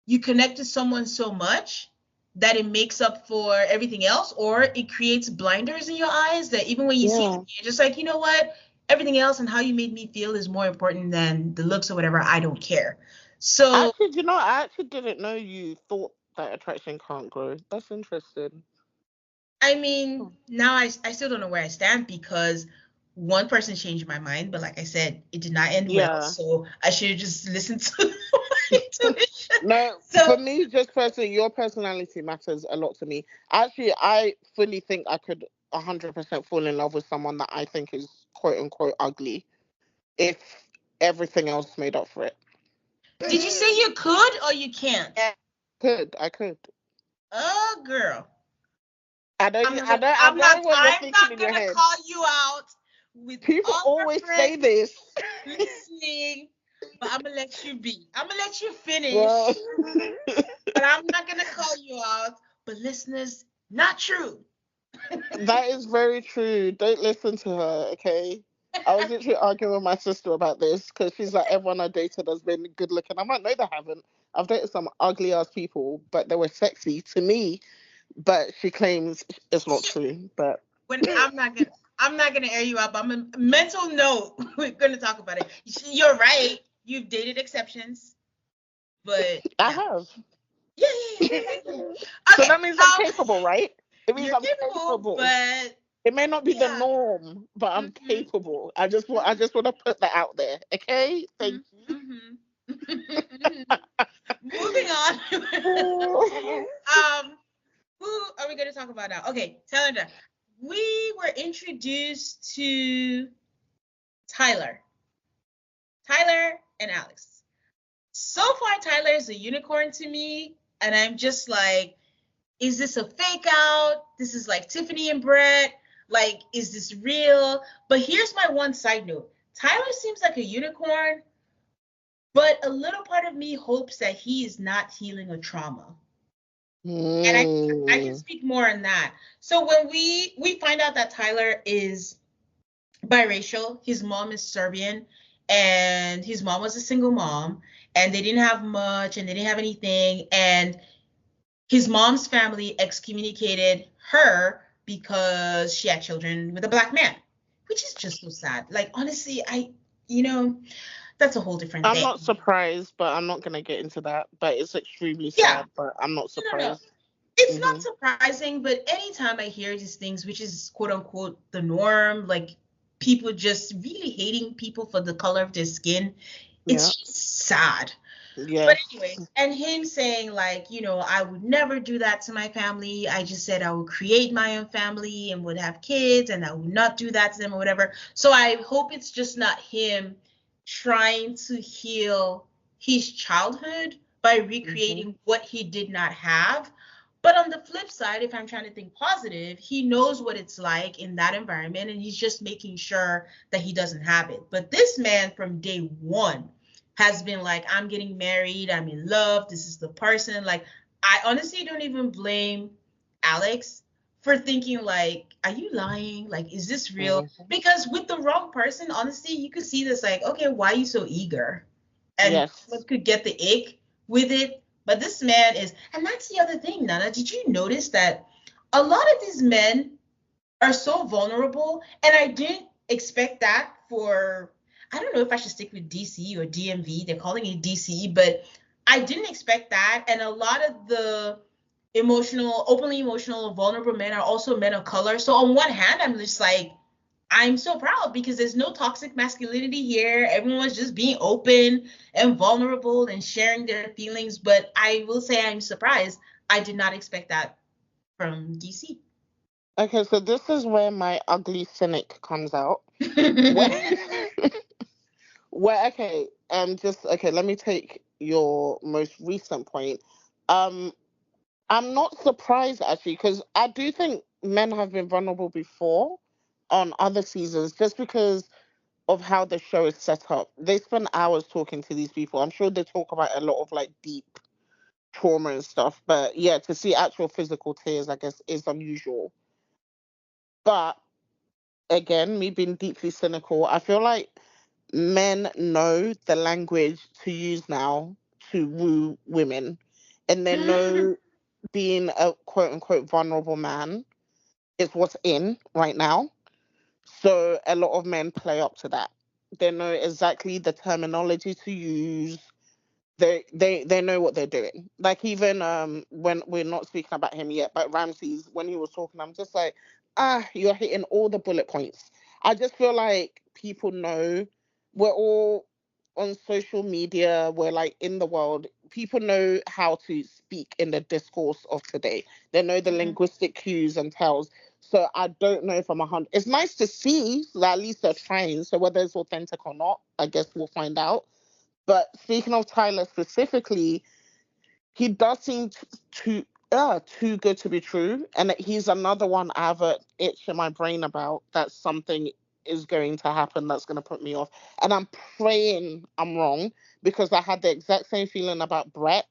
you connect to someone so much that it makes up for everything else, or it creates blinders in your eyes that even when you see them, Yeah. you're just like, you know what? Everything else and how you made me feel is more important than the looks or whatever. I don't care. So, Actually, I actually didn't know you thought that attraction can't grow. That's interesting. I mean, now I still don't know where I stand because one person changed my mind, but like I said, it did not end well. Yeah. So I should have just listened to my intuition. No, for So me, just personally, your personality matters a lot to me. Actually, I fully think I could 100% fall in love with someone that I think is quote unquote ugly if everything else made up for it. did you say you could or you can't? Yeah, I could. Oh, girl. I know I'm you. not I gonna know. I I'm not know what you're I'm thinking not in your gonna head. call you out with People all my always say friends this. listening, but I'm gonna let you be. I'm gonna let you Well, finish, but I'm not gonna call you out. But listeners, not true. that is very true. Don't listen to her, okay? I was literally arguing with my sister about this because she's like, everyone I dated has been good looking. I'm like, no, they haven't. I've dated some ugly ass people, but they were sexy to me. But she claims it's not true. But When I'm not gonna air you up. I'm a mental note. We're gonna talk about it. You're right. You've dated exceptions, but I yeah. have. Yeah. So So Okay. that means I'm capable, right? It means You're I'm capable, capable. but It may not be the yeah. norm, but I'm Mm-hmm. capable. I just want to put that out there. Okay? Thank Mm-hmm. Mm-hmm. Moving on. you. Who are we going to talk about now? Okay, Tyler. We were introduced to Tyler, Tyler and Alex. So far, Tyler is a unicorn to me, and I'm just like, is this a fake out? This is like Tiffany and Brett. Like, is this real? But here's my one side note. Tyler seems like a unicorn, but a little part of me hopes that he is not healing a trauma. And I can Mm, speak more on that. So when we find out that Tyler is biracial, his mom is Serbian, and his mom was a single mom, and they didn't have much, and they didn't have anything, and his mom's family excommunicated her because she had children with a black man, which is just so sad. Like, honestly, you know, that's a whole different I'm thing. not surprised, but I'm not gonna get into that. But it's extremely Yeah, sad, but I'm not no. surprised. It's not Hmm. surprising, but anytime I hear these things, which is quote unquote the norm, like people just really hating people for the color of their skin, Yeah. it's just sad. But Yes. anyway, and him saying, like, I would never do that to my family. I just said I would create my own family and would have kids, and I would not do that to them or whatever. So I hope it's just not him trying to heal his childhood by Hmm. recreating what he did not have. But on the flip side, if I'm trying to think positive, he knows what it's like in that environment, and he's just making sure that he doesn't have it. But this man from day one has been like, I'm getting married, I'm in love, this is the person. Like, I honestly don't even blame Alex for thinking, like, are you lying? Like, is this real? Hmm. Because with the wrong person, honestly, you could see this, like, okay, why are you so eager? And Yes. someone could get the ick with it. But this man is, and that's the other thing, Nana. Did you notice that a lot of these men are so vulnerable? And I didn't expect that for, I don't know if I should stick with DC or DMV. They're calling it DC, but I didn't expect that. And a lot of the openly emotional, vulnerable men are also men of color. So on one hand, I'm just like, I'm so proud because there's no toxic masculinity here. Everyone's just being open and vulnerable and sharing their feelings. But I will say I'm surprised. I did not expect that from DC. Okay, so this is where my ugly cynic comes out. Where, okay, just okay. Let me take your most recent point. Um, I'm not surprised actually because I do think men have been vulnerable before on other seasons, just because of how the show is set up. They spend hours talking to these people. I'm sure they talk about a lot of like deep trauma and stuff. But yeah, to see actual physical tears, I guess, is unusual. But again, me being deeply cynical, I feel like men know the language to use now to woo women, and they know being a quote unquote vulnerable man is what's in right now. So a lot of men play up to that. They know exactly the terminology to use. They know what they're doing. Like even when we're not speaking about him yet, but Ramses, when he was talking, I'm just like, you're hitting all the bullet points. I just feel like people know, we're all on social media, we're like in the world. People know how to speak in the discourse of today. They know the linguistic cues and tells. So I don't know if I'm 100. It's nice to see that at least they're trying. So whether it's authentic or not, I guess we'll find out. But speaking of Tyler specifically, he does seem too good to be true, and he's another one I have a itch in my brain about that something is going to happen that's going to put me off. And I'm praying I'm wrong because I had the exact same feeling about Brett,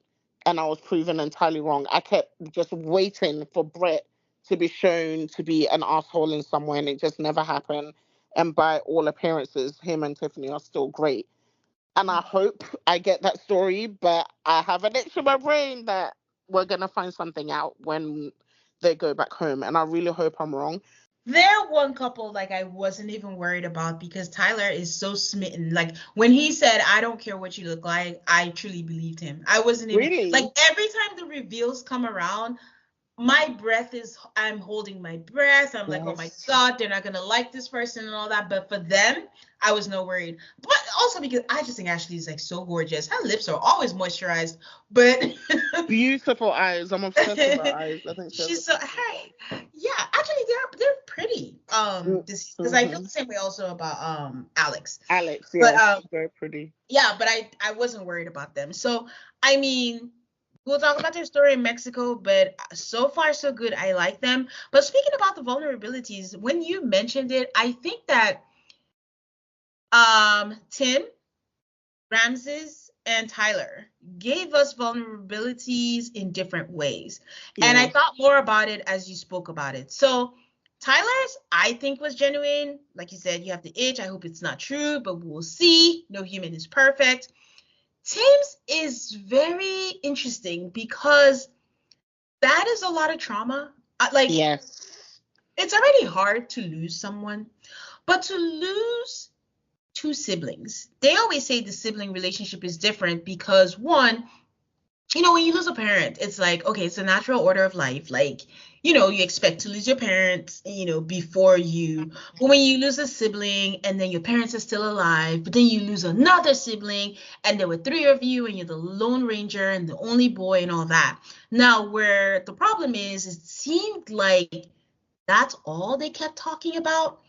and I was proven entirely wrong. I kept just waiting for Brett to be shown to be an asshole in some way, and it just never happened. And by all appearances, him and Tiffany are still great, and I hope I get that story, but I have an itch in my brain that we're gonna find something out when they go back home, and I really hope I'm wrong. They're one couple like I wasn't even worried about because Tyler is so smitten. Like when he said, I don't care what you look like, I truly believed him. I wasn't even like Really? every time the reveals come around, my breath is, I'm holding my breath. I'm like, oh my Yes. God, they're not gonna like this person and all that. But for them, I was not worried. But also because I just think Ashley is like so gorgeous. Her lips are always moisturized. But Beautiful eyes. I'm obsessed with her eyes. I think she has she's the so prettiest eyes. yeah, actually they're pretty. This because I feel Mm-hmm. the same way also about Alex. Alex, But yes, she's very pretty. yeah, but I wasn't worried about them. So I mean, we'll talk about their story in Mexico, but so far so good. I like them. But speaking about the vulnerabilities, when you mentioned it, I think that Tim, Ramses, and Tyler gave us vulnerabilities in different ways. And I Yes. thought more about it as you spoke about it. So Tyler's, I think, was genuine. Like you said, you have the itch. I hope it's not true, but we'll see. No human is perfect. Tim's is very interesting because that is a lot of trauma. Like, Yes. it's already hard to lose someone, but to lose two siblings, they always say the sibling relationship is different because one, when you lose a parent, it's like, okay, it's a natural order of life. Like, you expect to lose your parents, before you. But when you lose a sibling and then your parents are still alive, but then you lose another sibling and there were three of you and you're the Lone Ranger and the only boy and all that. Now, where the problem is, it seemed like that's all they kept talking about.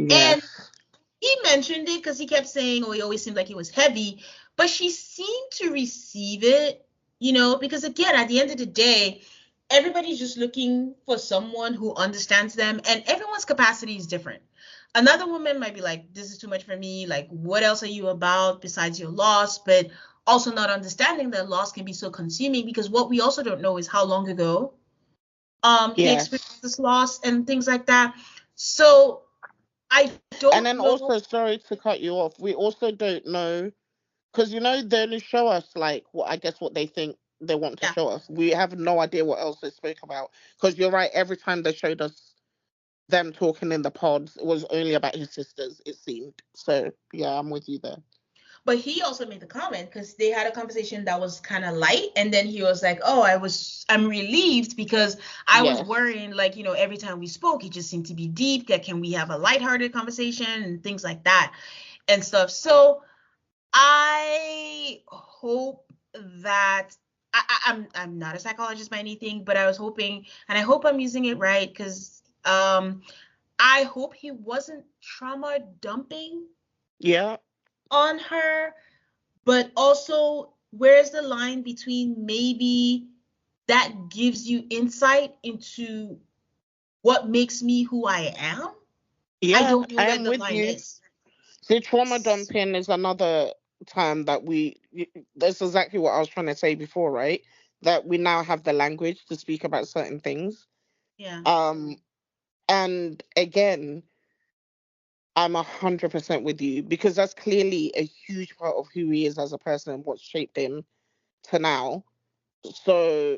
And Yes. he mentioned it because he kept saying, oh, he always seemed like he was heavy, but she seemed to receive it, because again, at the end of the day, everybody's just looking for someone who understands them, and everyone's capacity is different. Another woman might be like, this is too much for me. Like, what else are you about besides your loss? But also not understanding that loss can be so consuming because what we also don't know is how long ago he experienced Yes. this loss and things like that. So I And don't then know. also, sorry to cut you off, we also don't know because they only show us like what I guess what they think they want to Yeah. show us. We have no idea what else they spoke about. Because you're right, every time they showed us them talking in the pods, it was only about his sisters, it seemed. So yeah, I'm with you there. But he also made the comment because they had a conversation that was kind of light, and then he was like, "Oh, I'm relieved because I was Yes. worrying, like, every time we spoke, it just seemed to be deep. That can we have a lighthearted conversation and things like that and stuff." So I hope that I'm not a psychologist by anything, but I was hoping, and I hope I'm using it right because I hope he wasn't trauma dumping Yeah. on her, but also where's the line between maybe that gives you insight into what makes me who I am? I Yeah, don't know I where am the with line you. is. See, trauma dumping is another term that that's exactly what I was trying to say before, right? That we now have the language to speak about certain things. Yeah. Um, and again, I'm 100% with you because that's clearly a huge part of who he is as a person and what's shaped him to now. So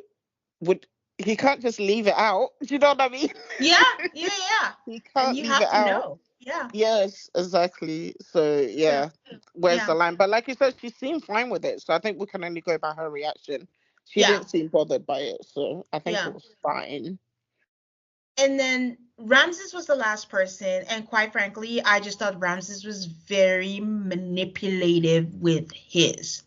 would he can't just leave it out? Do you know what I mean? Yeah, yeah, yeah. He And can't you leave have it to out. know. Yeah. Yes, exactly. So Yeah. yeah, where's Yeah. the line? But like you said, she seemed fine with it. So I think we can only go by her reaction. She Yeah. didn't seem bothered by it, so I think it Yeah. was fine. And then Ramses was the last person, and quite frankly, I just thought Ramses was very manipulative with his.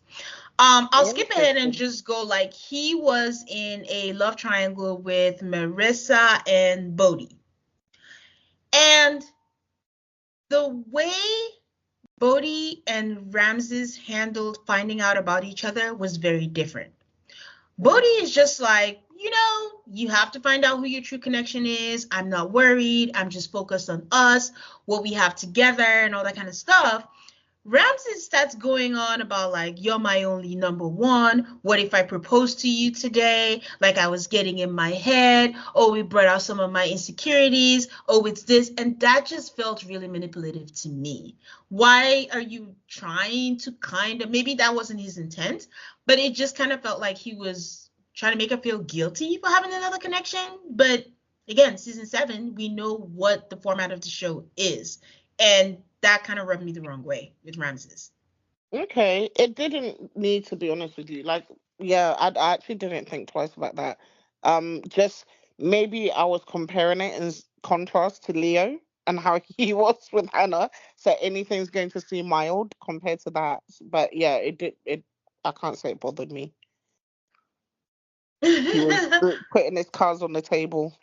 I'll skip ahead and Interesting. just go like he was in a love triangle with Marissa and Bodhi. And the way Bodhi and Ramses handled finding out about each other was very different. Bodhi is just like, you have to find out who your true connection is. I'm not worried. I'm just focused on us, what we have together, and all that kind of stuff. Ramses starts going on about like, you're my only number one. What if I propose to you today? Like I was getting in my head. Oh, we brought out some of my insecurities. Oh, it's this. And that just felt really manipulative to me. Why are you trying to kind of, maybe that wasn't his intent, but it just kind of felt like he was trying to make her feel guilty for having another connection. But again, season 7, we know what the format of the show is. And that kind of rubbed me the wrong way with Ramses. Okay, it didn't need to be honest with you. Like, yeah, I actually didn't think twice about that. Just maybe I was comparing it in contrast to Leo and how he was with Hannah. So anything's going to seem mild compared to that. But yeah, it did. It I can't say it bothered me. He was putting his cards on the table.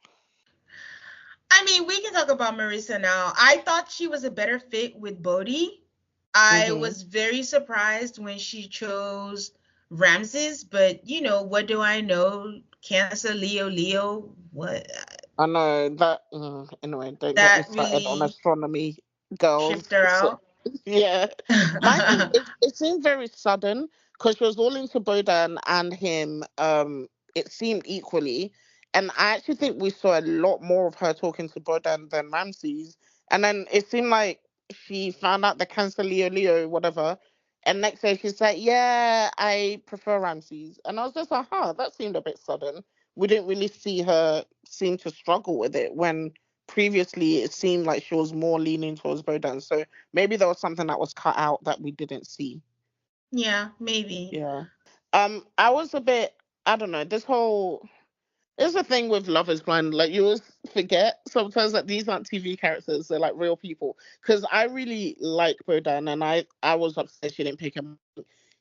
I mean, we can talk about Marissa now. I thought she was a better fit with Bodhi. I Hmm. was very surprised when she chose Ramses, but what do I know? Cancer, Leo, Leo, what I know that. Anyway, don't get me that started on really astronomy, girls. tripped her So, out. yeah, my thing it seemed very sudden because she was all into Bodan and him. It seemed equally, and I actually think we saw a lot more of her talking to Bodan than Ramses. And then it seemed like she found out the Cancer Leo whatever, and next day she's like, "Yeah, I prefer Ramses," and I was just like, "Huh, that seemed a bit sudden." We didn't really see her seem to struggle with it when previously it seemed like she was more leaning towards Bodan. So maybe there was something that was cut out that we didn't see. Yeah, maybe. Yeah. I was a bit, I don't know, this whole it's the thing with Love is Blind. Like you always forget sometimes that these aren't TV characters; they're like real people. Because I really like Bodan, and I was upset she didn't pick him.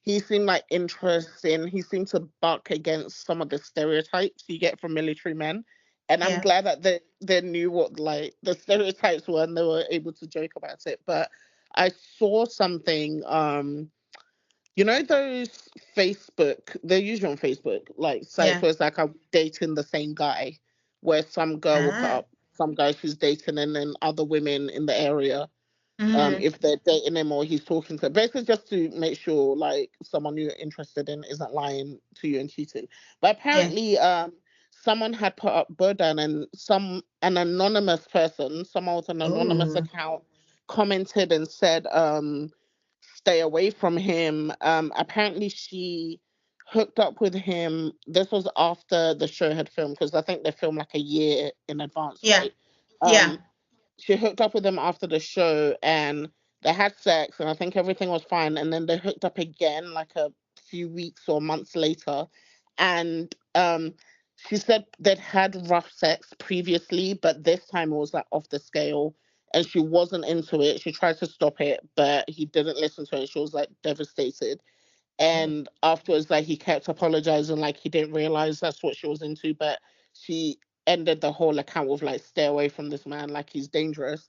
He seemed like interesting. He seemed to buck against some of the stereotypes you get from military men, and I'm Yeah, glad that they knew what like the stereotypes were and they were able to joke about it. But I saw something. You know those Facebook, they're usually on Facebook, like sites yeah. where it's like I'm dating the same guy, where some girl will put Ah. up some guy she's dating and then other women in the area, Mm-hmm. if they're dating him or he's talking to, basically just to make sure like someone you're interested in isn't lying to you and cheating. But Yeah. apparently, someone had put up Burden and an anonymous person, someone with an anonymous Oh, account, commented and said, stay away from him. Apparently she hooked up with him. This was after the show had filmed because I think they filmed like a year in advance, yeah, right? yeah, Um, she hooked up with him after the show and they had sex and I think everything was fine. And then they hooked up again like a few weeks or months later. And she said they'd had rough sex previously, but this time it was like off the scale and she wasn't into it. She tried to stop it, but he didn't listen to it. She was like devastated. oh, And afterwards, like he kept apologizing, like he didn't realize that's what she was into, but she ended the whole account with like stay away from this man, like he's dangerous.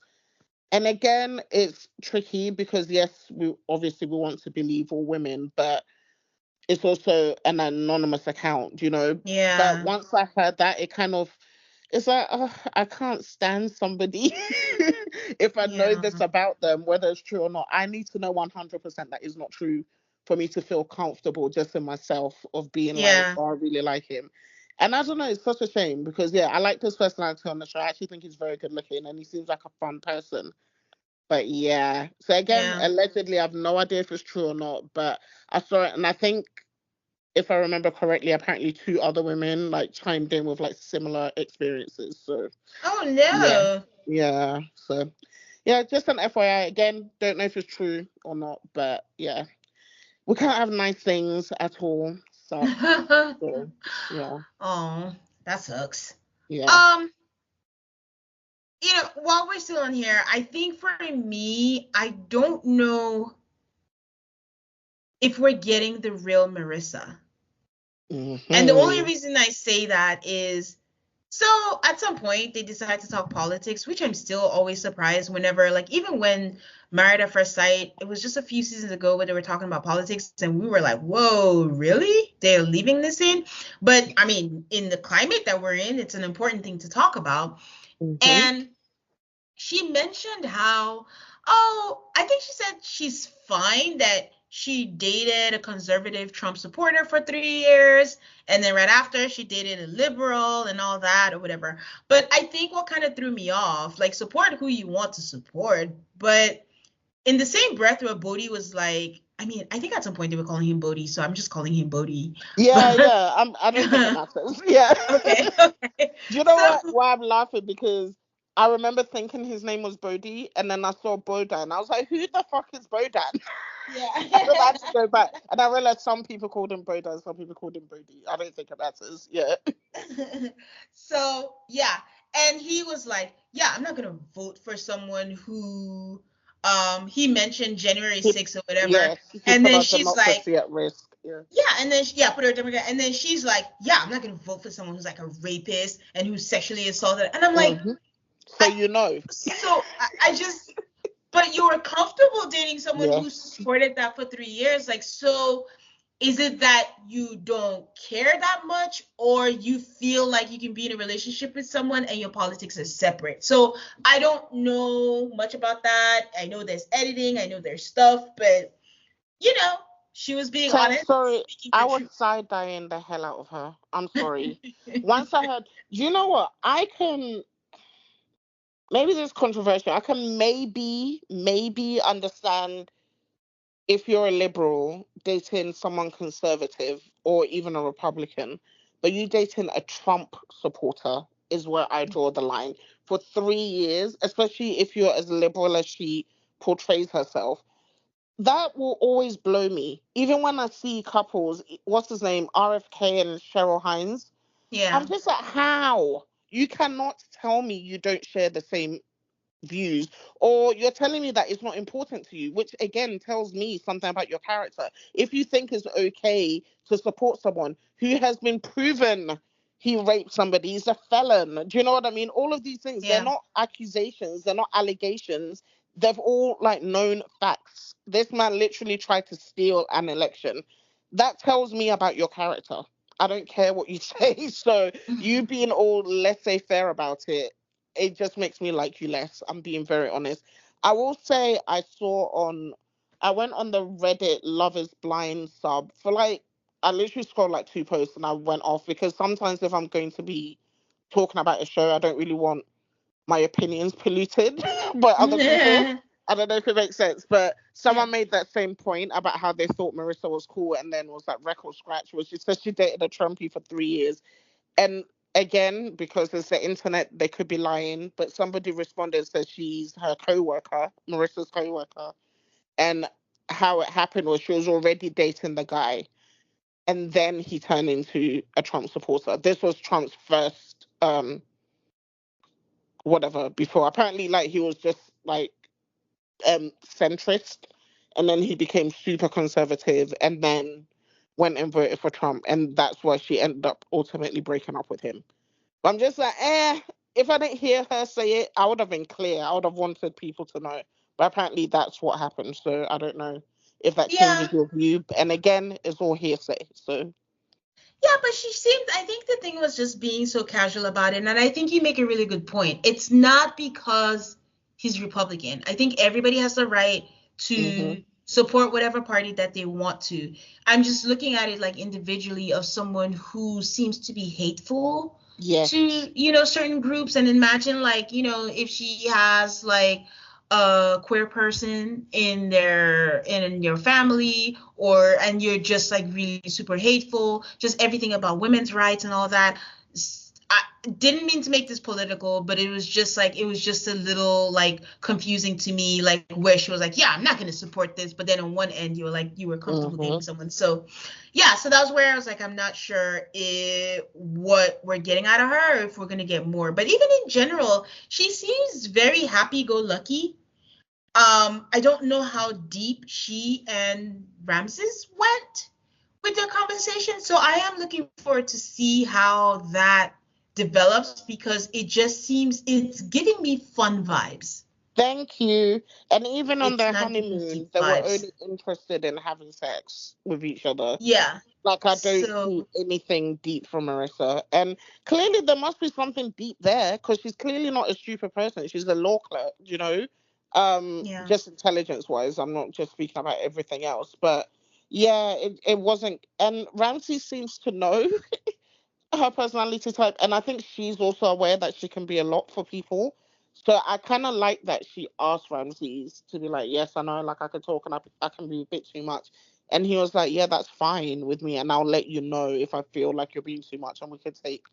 And again, it's tricky because yes, we obviously we want to believe all women, but it's also an anonymous account, you know. But yeah, once I heard that, it kind of it's like, oh, I can't stand somebody if I know yeah, this about them, whether it's true or not. I need to know 100% that is not true for me to feel comfortable just in myself of being like, yeah, oh, I really like him. And I don't know, it's such a shame because yeah, I like his personality on the show. I actually think he's very good looking and he seems like a fun person. But yeah, so again, yeah, allegedly, I've no idea if it's true or not. But I saw it, and I think if I remember correctly, apparently two other women like chimed in with like similar experiences. So oh yeah, no. yeah. So yeah, just an FYI. Again, don't know if it's true or not, but yeah, we can't have nice things at all. Sucks. So yeah, Oh, that sucks. yeah. Um, while we're still on here, I think for me, I don't know if we're getting the real Marissa. And the only Hmm. reason I say that is so at some point they decide to talk politics, which I'm still always surprised whenever, like, even when Married at First Sight, it was just a few seasons ago where they were talking about politics, and we were like, whoa, really? They're leaving this in? But I mean, in the climate that we're in, it's an important thing to talk about. Hmm. And she mentioned how, oh, I think she said she's fine that she dated a conservative Trump supporter for 3 years, and then right after she dated a liberal and all that or whatever. But I think what kind of threw me off, like, support who you want to support, but in the same breath where Bodhi was like, I mean, I think at some point they were calling him Bodhi, so I'm just calling him Bodhi. Yeah, But yeah. I don't think it matters. Yeah. okay, okay. Do you know what? So Why I'm laughing? Because I remember thinking his name was Bodhi, and then I saw Bodan. I was like, who the fuck is Bodan? Yeah. I never had to go back. And I realized some people called him Boda and some people called him Bodie. I don't think it matters. Yeah. So yeah, and he was like, yeah, I'm not gonna vote for someone who he mentioned January He, 6th or whatever. yes, he And put then our she's like, democracy at risk. Yeah. yeah, and then yeah, put her Democrat, and then she's like, yeah, I'm not gonna vote for someone who's like a rapist and who's sexually assaulted. And I'm like, hmm So I you know. I just, but you were comfortable dating someone who Yes. supported that for 3 years. Like, so is it that you don't care that much, or you feel like you can be in a relationship with someone and your politics is separate? So I don't know much about that. I know there's editing, I know there's stuff, but you know, she was being So honest, sorry, speaking I her was truth. side eyeing the hell out of her. I'm sorry. Once I heard, do you know what? I can, maybe this is controversial. I can maybe understand if you're a liberal dating someone conservative or even a Republican, but you dating a Trump supporter is where I draw the line. For 3 years, especially if you're as liberal as she portrays herself, that will always blow me. Even when I see couples, what's his name, RFK and Cheryl Hines, I'm Yeah, just like, how? You cannot tell me you don't share the same views, or you're telling me that it's not important to you, which again tells me something about your character. If you think it's okay to support someone who has been proven he raped somebody, he's a felon, do you know what I mean? All of these things, they're yeah. not accusations, they're not allegations, they've all like known facts. This man literally tried to steal an election. That tells me about your character. I don't care what you say. So you being all laissez-faire about it just makes me like you less. I'm being very honest. I will say I went on the Reddit Love is Blind sub for like, I literally scrolled like two posts and I went off because sometimes if I'm going to be talking about a show, I don't really want my opinions polluted by other people. Yeah, I don't know if it makes sense, but someone made that same point about how they thought Marissa was cool and then was like record scratch, where she said she dated a Trumpy for 3 years, and again, because it's the internet, they could be lying, but somebody responded and said she's her co-worker, Marissa's co-worker. And how it happened was she was already dating the guy. And then he turned into a Trump supporter. This was Trump's first whatever before. Apparently, like he was just like centrist, and then he became super conservative and then went and voted for Trump. And that's why she ended up ultimately breaking up with him. I'm just like, if I didn't hear her say it, I would have been clear. I would have wanted people to know. But apparently that's what happened. So I don't know if that yeah. changes your view. And again, it's all hearsay. So Yeah, but she seemed, I think the thing was just being so casual about it. And I think you make a really good point. It's not because he's Republican. I think everybody has the right hmm to support whatever party that they want to. I'm just looking at it like individually of someone who seems to be hateful to, yes. certain groups. And imagine like, if she has like a queer person in your family, or and you're just like really super hateful, just everything about women's rights and all that. I didn't mean to make this political, but it was just a little like confusing to me, like where she was like, yeah, I'm not going to support this, but then on one end you were comfortable dating hmm someone. So yeah, so that was where I was like, I'm not sure what we're getting out of her, or if we're going to get more. But even in general, she seems very happy go lucky. I don't know how deep she and Ramses went with their conversation, so I am looking forward to see how that develops, because it just seems it's giving me fun vibes. Thank you. And even on It's their not giving me honeymoon, deep they were vibes. only interested in having sex with each other. Yeah. Like I don't see So, anything deep from Marissa, and clearly there must be something deep there because she's clearly not a stupid person. She's a law clerk, you know. yeah. Just intelligence wise, I'm not just speaking about everything else, but yeah, it wasn't. And Ramsey seems to know her personality type, and I think she's also aware that she can be a lot for people. So I kind of like that she asked Ramses to be like, "Yes, I know, like I could talk and I can be a bit too much," and he was like, "Yeah, that's fine with me, and I'll let you know if I feel like you're being too much, and we could take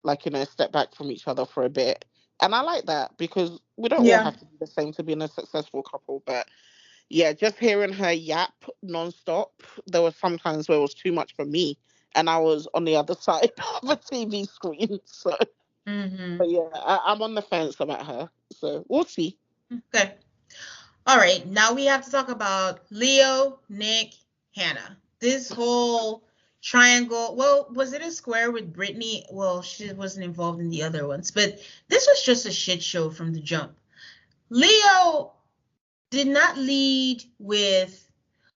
like a step back from each other for a bit." And I like that because we don't all Yeah. have to be the same to be in a successful couple, but Yeah, just hearing her yap nonstop. There were some times where it was too much for me, and I was on the other side of a TV screen. So, Mm-hmm. but yeah, I'm on the fence about her. So we'll see. Okay. All right. Now we have to talk about Leo, Nick, Hannah. This whole triangle. Well, was it a square with Brittany? Well, she wasn't involved in the other ones, but this was just a shit show from the jump. Leo did not lead with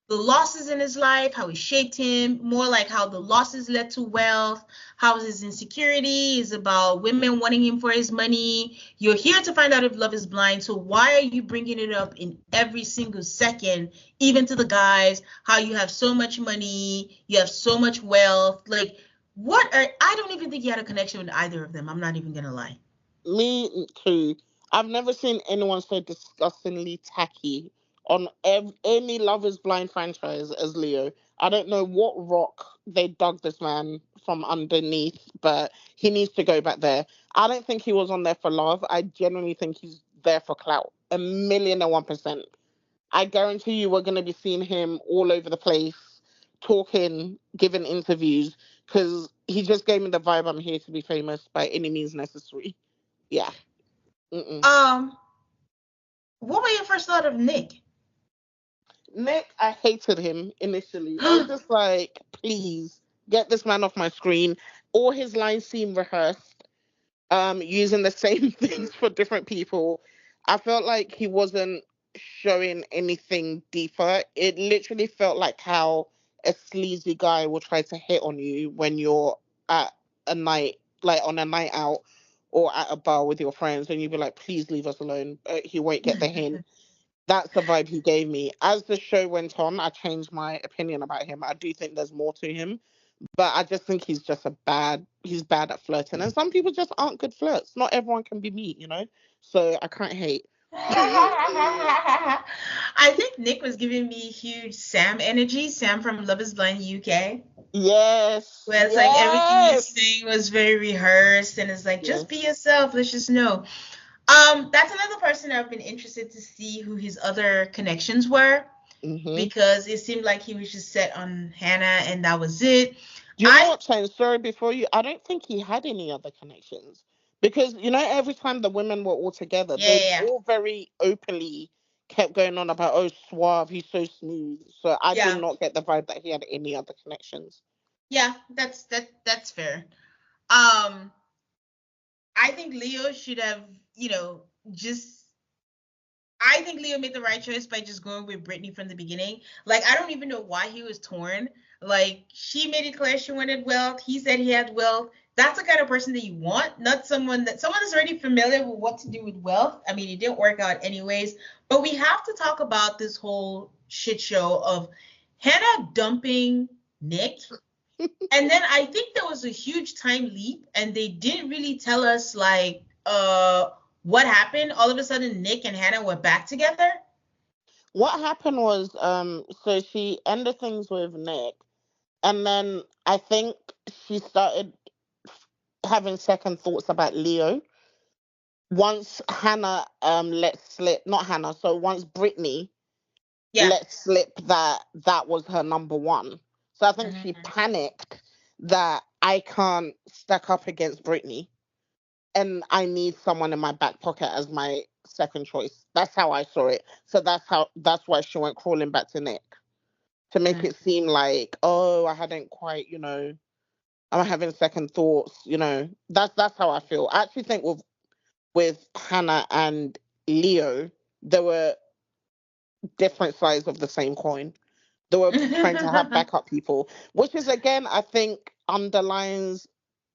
the losses in his life, how he shaped him, more like how the losses led to wealth, how his insecurity is about women wanting him for his money. You're here to find out if love is blind, so why are you bringing it up in every single second, even to the guys, how you have so much money, you have so much wealth? Like, I don't even think he had a connection with either of them. I'm not even gonna lie. Me too. I've never seen anyone so disgustingly tacky on any Love Is Blind franchise as Leo. I don't know what rock they dug this man from underneath, but he needs to go back there. I don't think he was on there for love. I genuinely think he's there for clout. 1,000,001%. I guarantee you we're going to be seeing him all over the place, talking, giving interviews, because he just gave me the vibe I'm here to be famous by any means necessary. Yeah. Mm-mm. Um, what were your first thought of Nick? Nick, I hated him initially. I was just like, please get this man off my screen. All his lines seem rehearsed, using the same things for different people. I felt like he wasn't showing anything deeper. It literally felt like how a sleazy guy will try to hit on you when you're at a night, like on a night out or at a bar with your friends, and you'd be like, please leave us alone. He won't get the hint. That's the vibe he gave me. As the show went on, I changed my opinion about him. I do think there's more to him, but I just think he's bad at flirting. And some people just aren't good flirts. Not everyone can be me, you know? So I can't hate. I think Nick was giving me huge Sam energy, Sam from Love is Blind UK, Yes, where it's like everything he's yes, saying was very rehearsed and it's like just be yes. yourself, let's just know. That's another person I've been interested to see who his other connections were Hmm. because it seemed like he was just set on Hannah and that was it. Do you know I what, Chen? Sorry, before you, I don't think he had any other connections because every time the women were all together, Yeah, they yeah, yeah. all very openly kept going on about, oh, suave, he's so smooth. So I did Yeah. not get the vibe that he had any other connections. Yeah, that's fair. Um I think Leo should have, just I think Leo made the right choice by just going with Brittany from the beginning. Like, I don't even know why he was torn. Like, she made it clear she wanted wealth. He said he had wealth. That's the kind of person that you want, not someone that's already familiar with what to do with wealth. I mean, it didn't work out anyways. But we have to talk about this whole shit show of Hannah dumping Nick. And then I think there was a huge time leap, and they didn't really tell us like what happened. All of a sudden, Nick and Hannah were back together. What happened was, so she ended things with Nick, and then I think she started having second thoughts about Leo. Once Hannah let slip, not Hannah, so once Brittany Yeah. let slip that that was her number one. So I think she Mm-hmm. panicked that I can't stack up against Brittany and I need someone in my back pocket as my second choice. That's how I saw it. So that's why she went crawling back to Nick to make it seem like, oh, I hadn't quite, I'm having second thoughts, That's how I feel. I actually think with Hannah and Leo, there were different sides of the same coin. They were trying to have Mm-hmm. backup people, which is again, I think, underlines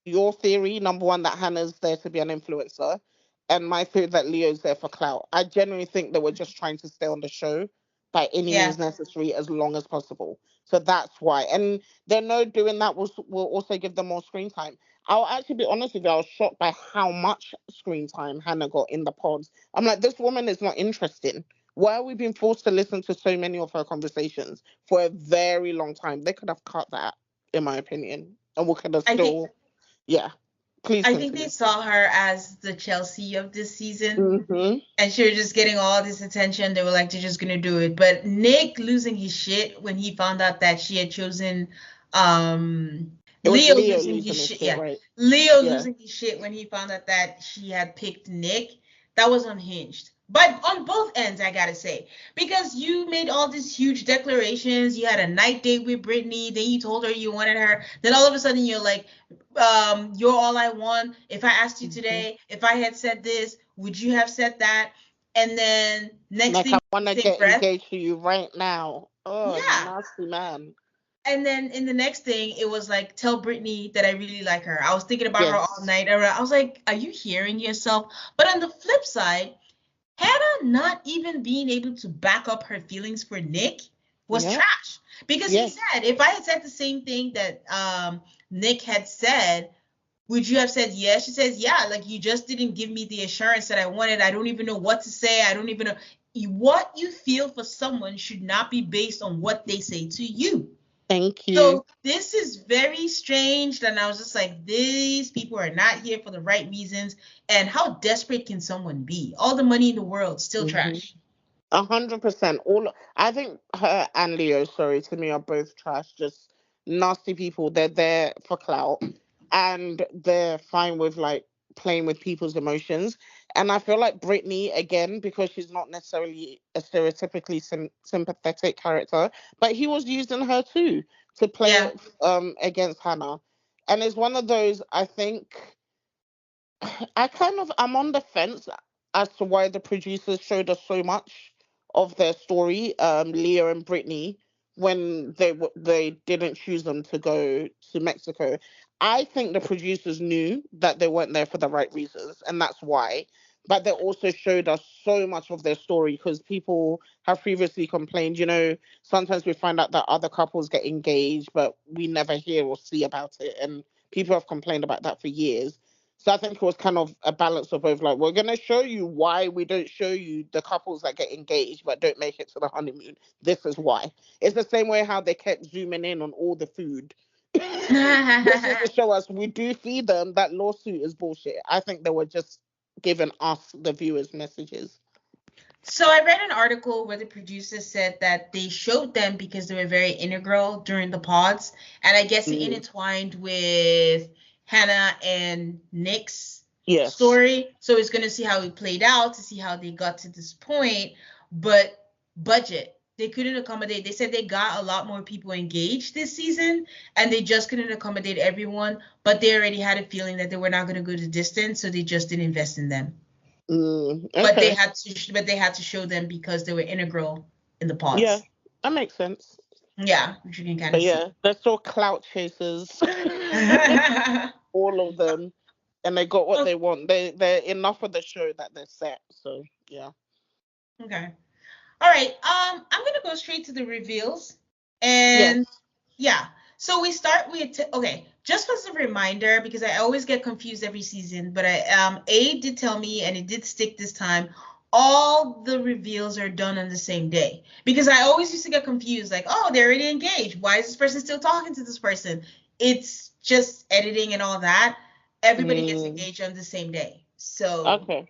your theory. Number one, that Hannah's there to be an influencer, and my theory that Leo's there for clout. I genuinely think they were just trying to stay on the show by any Yeah. means necessary as long as possible. So that's why, and they know doing that will also give them more screen time. I'll actually be honest with you, I was shocked by how much screen time Hannah got in the pods. I'm like, this woman is not interesting. Why are we being forced to listen to so many of her conversations for a very long time? They could have cut that, in my opinion, and we could have I think still, yeah. Please I think they continue. saw her as the Chelsea of this season. Hmm. And she was just getting all this attention. They were like, they're just gonna do it. But Nick losing his shit when he found out that she had chosen um It was Leo Leo losing his losing his shit. shit, Yeah. right? Leo Yeah. losing his shit when he found out that she had picked Nick. That was unhinged. But on both ends, I gotta say. Because you made all these huge declarations. You had a night date with Brittany, then you told her you wanted her. Then all of a sudden you're like, you're all I want. If I asked you Hmm. today, if I had said this, would you have said that? And then next Like, thing, I want to same get breath, engaged to you right now. Oh, yeah. nasty man. And then in the next thing, it was like, tell Brittany that I really like her. I was thinking about her all Yes. night. I was like, are you hearing yourself? But on the flip side, Hannah not even being able to back up her feelings for Nick was Yeah. trash. Because he Yes. said, if I had said the same thing that Nick had said, would you have said yes? She says, yeah, like you just didn't give me the assurance that I wanted. I don't even know what to say. I don't even know. What you feel for someone should not be based on what they say to you. Thank you. So this is very strange. And I was just like, these people are not here for the right reasons. And how desperate can someone be? All the money in the world, still Hmm. trash. 100%. All I think her and Leo, sorry, to me are both trash. Just nasty people. They're there for clout, and they're fine with like playing with people's emotions. And I feel like Britney again, because she's not necessarily a stereotypically sympathetic character, but he was using her too to Yeah. play against Hannah, and it's one of those. I think I'm on the fence as to why the producers showed us so much of their story, Leah and Brittany, when they didn't choose them to go to Mexico. I think the producers knew that they weren't there for the right reasons, and that's why. But they also showed us so much of their story because people have previously complained. Sometimes we find out that other couples get engaged, but we never hear or see about it, and people have complained about that for years. So I think it was kind of a balance of both. Like, we're gonna show you why we don't show you the couples that get engaged but don't make it to the honeymoon. This is why. It's the same way how they kept zooming in on all the food. This is to show us we do feed them. That lawsuit is bullshit. I think they were just giving us the viewers messages. So I read an article where the producers said that they showed them because they were very integral during the pods, and I guess it Mm, intertwined with Hannah and Nick's yes. story. So it's going to see how it played out to see how they got to this point. But budget, they couldn't accommodate. They said they got a lot more people engaged this season, and they just couldn't accommodate everyone. But they already had a feeling that they were not going to go the distance, so they just didn't invest in them. Okay. But they had to show them because they were integral in the Yeah, pods. that makes sense. Yeah, which you can kind But of see. yeah, they're still clout chasers. All of them. And they got what Oh, they want. They're enough of the show that they're set. So yeah. okay. All right. I'm gonna go straight to the reveals, and Yes. yeah. So we start with okay. Just as a reminder, because I always get confused every season, but A did tell me, and it did stick this time. All the reveals are done on the same day because I always used to get confused, like, oh, they're already engaged. Why is this person still talking to this person? It's just editing and all that. Everybody gets Mm, engaged on the same day, so okay.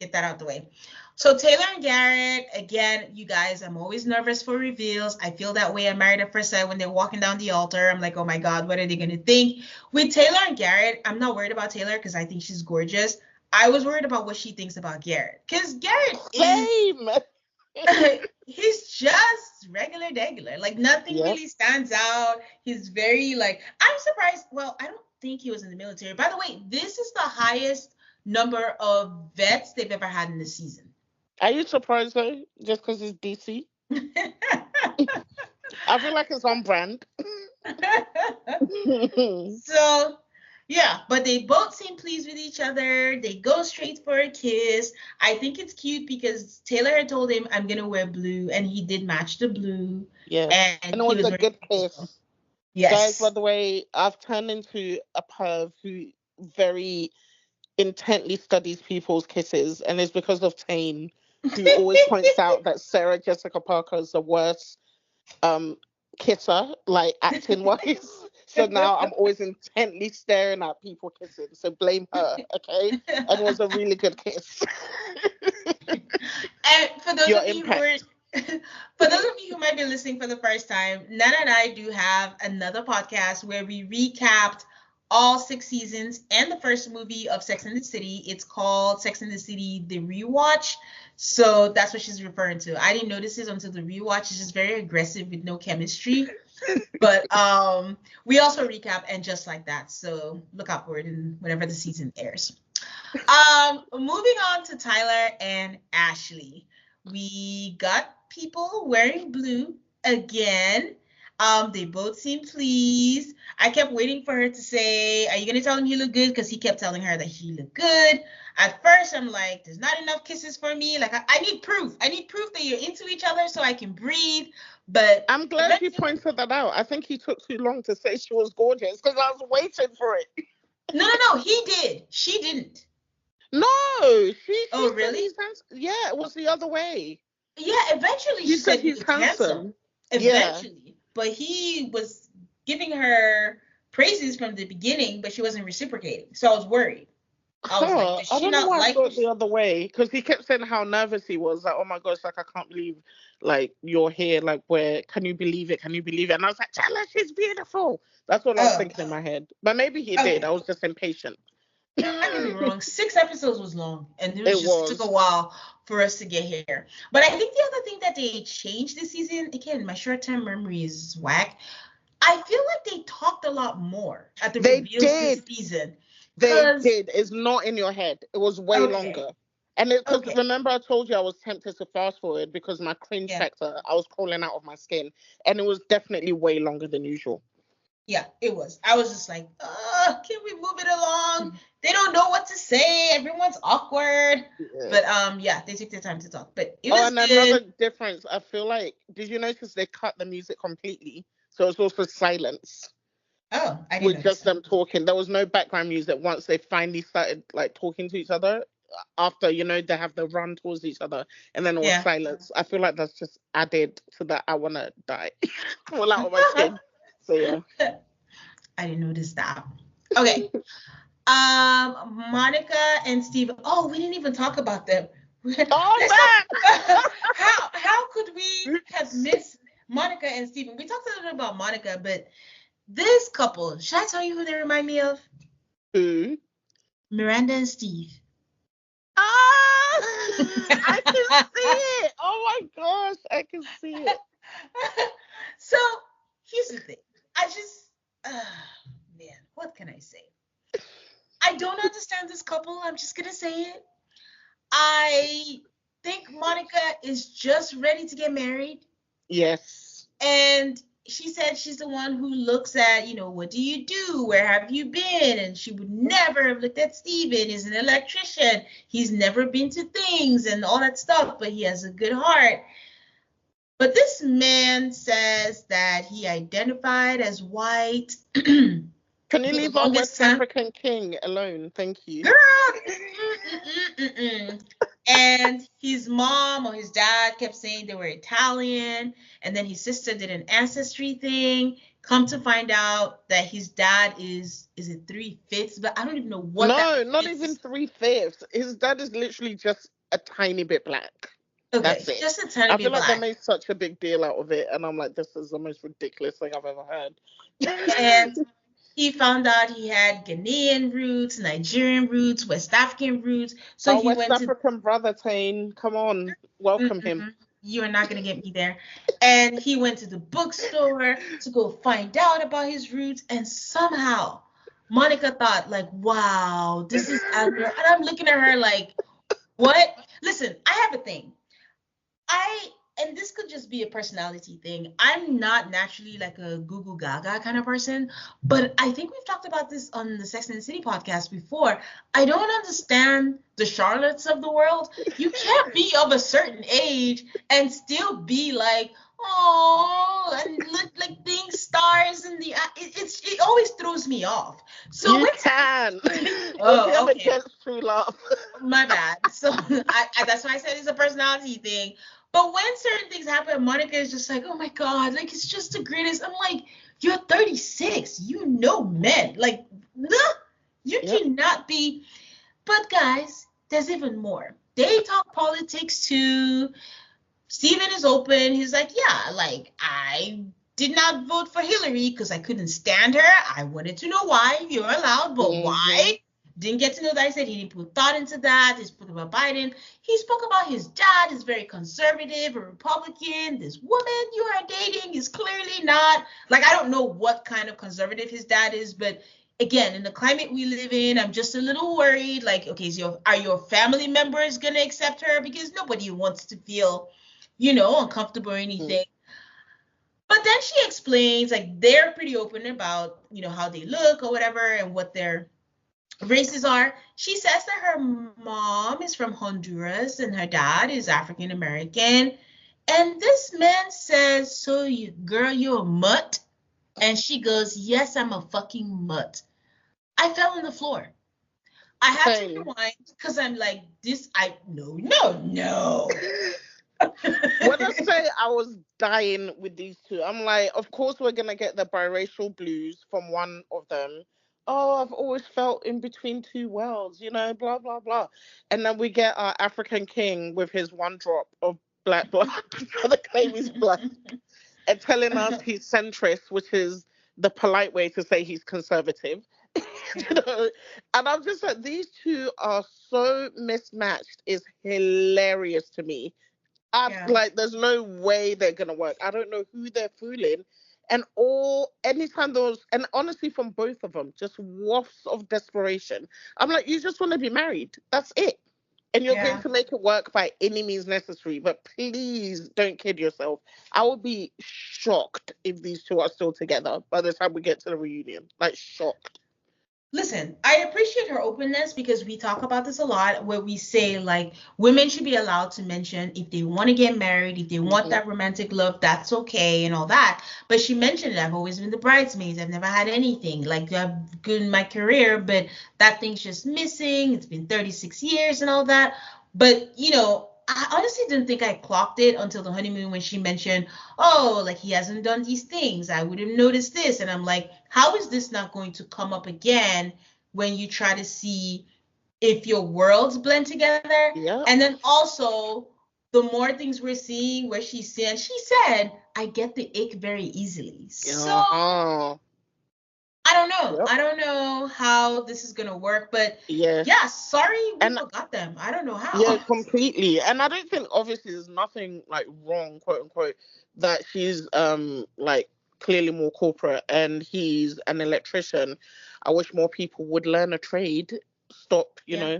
get that out the way. So Taylor and Garrett, again, you guys, I'm always nervous for reveals. I feel that way. I'm married at first sight when they're walking down the altar. I'm like, oh my God, what are they gonna think? With Taylor and Garrett, I'm not worried about Taylor because I think she's gorgeous. I was worried about what she thinks about Garrett. Because Garrett is Same. he's just regular. Like nothing Yep. really stands out. He's very like I'm surprised. Well, I don't think he was in the military. By the way, this is the highest number of vets they've ever had in the season. Are you surprised though? Just because it's DC? I feel like it's on brand. So, yeah, but they both seem pleased with each other. They go straight for a kiss. I think it's cute because Taylor had told him, I'm going to wear blue, and he did match the blue, Yes. and And it he was was a wearing good blue as well. kiss. Guys, by Yes. the way, I've turned into a perv who very intently studies people's kisses, and it's because of Tane, who always points out that Sarah Jessica Parker is the worst um kisser, like acting wise. So now I'm always intently staring at people kissing. So blame her, okay? And it was a really good kiss. And for those Your of you who are, impact. for those of you who might be listening for the first time, Nana and I do have another podcast where we recapped all 6 seasons and the first movie of Sex and the City. It's called Sex and the City: The Rewatch. So that's what she's referring to. I didn't notice it until the rewatch. It's just very aggressive with no chemistry. But we also recap and just like that. So look out for it in whenever the season airs. Moving on to Tyler and Ashley. We got people wearing blue again. They both seem pleased. I kept waiting for her to say, "Are you gonna tell him he looked good?" Because he kept telling her that he looked good. At first, I'm like, "There's not enough kisses for me. Like, I need proof. I need proof that you're into each other so I can breathe." But I'm glad you eventually, pointed that out. I think he took too long to say she was gorgeous because I was waiting for it. no. He did. She didn't. No, she Oh, said really? he's handsome. Yeah, it was the other way. Yeah, eventually She she said said he he's looked handsome. handsome. Yeah. Eventually. But he was giving her praises from the beginning, but she wasn't reciprocating. So I was worried. I was like, Huh. does I she don't know not why I like thought this? the other way because he kept saying how nervous he was. Like, oh my gosh, like I can't believe, like you're here. Like, where can you believe it? Can you believe it? And I was like, tell her she's beautiful. That's what I was Oh, thinking in my head. But maybe he did. okay. I was just impatient. I could be wrong. 6 episodes was long, and It it took a was. while for us to get here. But I think the other thing that they changed this season, again, my short-term memory is whack. I feel like they talked a lot more at the They reveals this did. season. They Cause did. It's not in your head. It was way okay, longer. And it because okay, remember I told you I was tempted to fast forward because my cringe yeah. factor, I was crawling out of my skin. And it was definitely way longer than usual. Yeah, it was. I was just like, can we move it along? They don't know what to say. Everyone's awkward. Yeah. But yeah, they took their time to talk. But it Oh, was and another good. difference, I feel like, did you notice they cut the music completely? So it's also silence Oh, I didn't with notice just that. them talking. There was no background music once they finally started like talking to each other. After, they have the run towards each other and then it was Yeah. silence. I feel like that's just added to that I wanna die. Fall out of my skin. So yeah. I didn't notice that. Okay. Monica and Steve. Oh, we didn't even talk about them. Oh Let's man! talk. How could we have missed Monica and Steven? We talked a little bit about Monica, but this couple, should I tell you who they remind me of? Who? Miranda and Steve. Ah! I can see it. Oh my gosh, I can see it. So here's the thing. I just, man, what can I say? I don't understand this couple. I'm just gonna say it. I think Monica is just ready to get married. Yes. And she said she's the one who looks at, what do you do? Where have you been? And she would never have looked at Steven. He's an electrician. He's never been to things and all that stuff, but he has a good heart. But this man says that he identified as white Can you for the leave our longest West time. African king alone? Thank you. Girl, and his mom or his dad kept saying they were Italian, and then his sister did an ancestry thing. Come to find out that his dad is it 3/5, but I don't even know what that No, not even is. 3/5. His dad is literally just a tiny bit black. Okay, That's it. just a tiny I feel bit like they black. made such a big deal out of it, and I'm like, this is the most ridiculous thing I've ever heard. And he found out he had Ghanaian roots, Nigerian roots, West African roots. So Our he West went to African brother, Tane, come on, welcome him. You are not going to get me there. And he went to the bookstore to go find out about his roots. And somehow Monica thought, like, wow, this is admirable. And I'm looking at her like, what? Listen, I have a thing. And this could just be a personality thing. I'm not naturally like a Google Gaga kind of person, but I think we've talked about this on the Sex and the City podcast before. I don't understand the Charlottes of the world. You can't be of a certain age and still be like, oh, and look like being stars in the. It always throws me off. So You when can. oh, Nothing okay, against true love. my bad. So that's why I said it's a personality thing. But when certain things happen, Monica is just like, oh my God, like it's just the greatest. I'm like, You're 36. You know men. Like, no, you Yep. cannot be. But guys, there's even more. They talk politics too. Steven is open. He's like, yeah, like I did not vote for Hillary because I couldn't stand her. I wanted to know why. You're allowed, but Mm-hmm. why? Didn't get to know that. I said he didn't put thought into that. He spoke about Biden. He spoke about his dad is very conservative, a Republican. This woman you are dating is clearly not. Like, I don't know what kind of conservative his dad is, but again, in the climate we live in, I'm just a little worried. Like, okay, so are your family members gonna accept her? Because nobody wants to feel uncomfortable or Mm. anything. But then she explains, like, they're pretty open about, how they look or whatever and what their races are. She says that her mom is from Honduras and her dad is African American. And this man says, so you, girl, you're a mutt? And she goes, yes, I'm a fucking mutt. I fell on the floor. I had to Same. rewind because I'm like, no, no, no. When I say I was dying with these two, I'm like, of course we're gonna get the biracial blues from one of them. Oh, I've always felt in between two worlds, blah blah blah. And then we get our African king with his one drop of black blood for the claim he's black, and telling us he's centrist, which is the polite way to say he's conservative. Yeah, And I'm just like, these two are so mismatched. Is hilarious to me. yeah, Like, there's no way they're gonna work. I don't know who they're fooling. And anytime those, and honestly, from both of them, just wafts of desperation. I'm like, you just want to be married. That's it. And you're going yeah. to make it work by any means necessary. But please don't kid yourself. I would be shocked if these two are still together by the time we get to the reunion. Like, shocked. Listen, I appreciate her openness because we talk about this a lot where we say like women should be allowed to mention if they want to get married, if they want Hmm. that romantic love, that's okay and all that. But she mentioned it, I've always been the bridesmaids. I've never had anything. Like I've good in my career, but that thing's just missing. It's been 36 years and all that. But I honestly didn't think I clocked it until the honeymoon when she mentioned, oh, like he hasn't done these things. I would have noticed this. And I'm like, how is this not going to come up again when you try to see if your worlds blend together? Yep. And then also, the more things we're seeing where she said, I get the ick very easily. So Uh-huh. I don't know. Yep. I don't know how this is going to work. But Yes. yeah, sorry we And forgot them. I don't know yeah, how. completely. And I don't think, obviously, there's nothing like wrong, quote unquote, that she's like clearly more corporate and he's an electrician. I wish more people would learn a trade, stop, Yeah.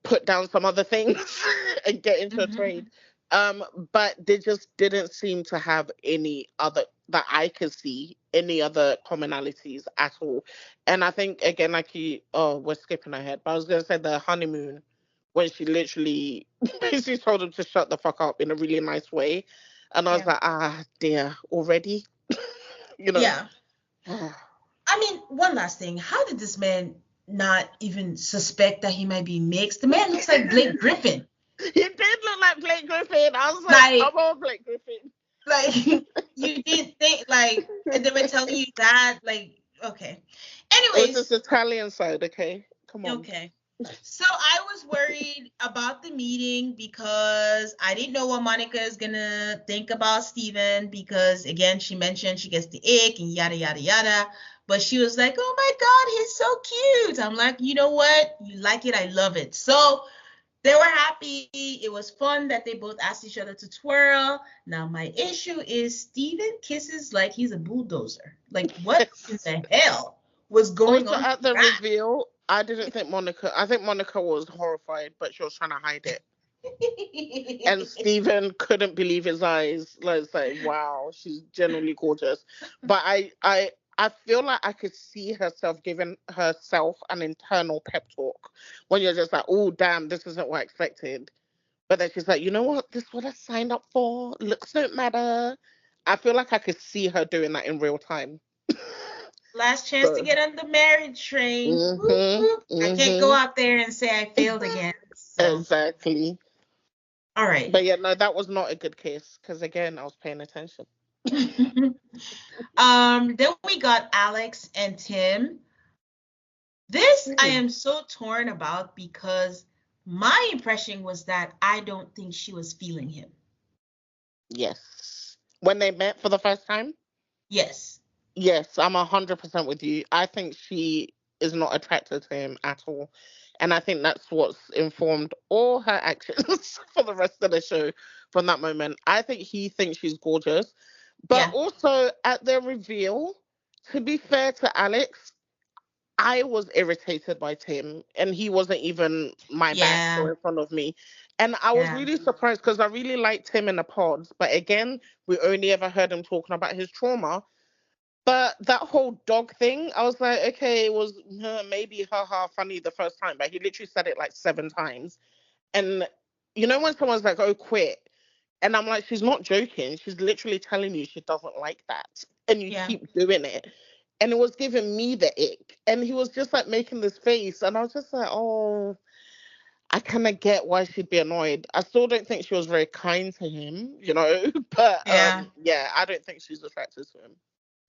put down some other things and get into a Mm-hmm. trade. Um, but they just didn't seem to have any other, that I could see any other commonalities at all. And I think, again, like we're skipping ahead, but I was gonna say the honeymoon, when she literally basically told him to shut the fuck up in a really nice way. And I was Yeah. like, ah, dear, already, you know. Yeah. I mean, one last thing. How did this man not even suspect that he might be mixed? The man looks like Blake Griffin. He did look like Blake Griffin. I was like, Like, come on, Blake Griffin. like you did think like and they were telling you that, like, okay. It's just Anyways, Italian side, okay? Come on. okay. So I was worried about the meeting because I didn't know what Monica is gonna think about Steven because again she mentioned she gets the ick and yada yada yada. But she was like, oh my God, he's so cute. I'm like, you know what? You like it, I love it. So they were happy. It was fun that they both asked each other to twirl. Now my issue is Steven kisses like he's a bulldozer. Like what in Yes. the hell was going Also, on at the with reveal, I think Monica was horrified, but she was trying to hide it. And that? Stephen couldn't believe his eyes. Like, it's like, wow, she's genuinely gorgeous. But I feel like I could see herself giving herself an internal pep talk when you're just like, oh, damn, this isn't what I expected. But then she's like, you know what? This is what I signed up for. Looks don't matter. I feel like I could see her doing that in real time. Last chance to So, get on the marriage train. Whoop, mhm, whoop. I can't go mhm, out there and say I failed again. So, exactly. all right. But yeah, no, that was not a good kiss because again, I was paying attention. Then we got Alex and Tim. This I am so torn about because my impression was that I don't think she was feeling him. Yes. When they met for the first time? Yes. Yes, I'm 100% with you. I think she is not attracted to him at all. And I think that's what's informed all her actions for the rest of the show from that moment. I think he thinks she's gorgeous. But Yeah. also at their reveal, to be fair to Alex, I was irritated by Tim, and he wasn't even my back Yeah. or in front of me. And I was Yeah. really surprised because I really liked Tim in the pods. But again, we only ever heard him talking about his trauma. But that whole dog thing, I was like, okay, it was maybe haha funny the first time, but he literally said it like 7 times. And you know when someone's like, oh, quit. And I'm like, she's not joking. She's literally telling you she doesn't like that. And you Yeah. keep doing it. And it was giving me the ick. And he was just like making this face. And I was just like, oh, I kind of get why she'd be annoyed. I still don't think she was very kind to him, you know? But Yeah. yeah, I don't think she's attracted to him.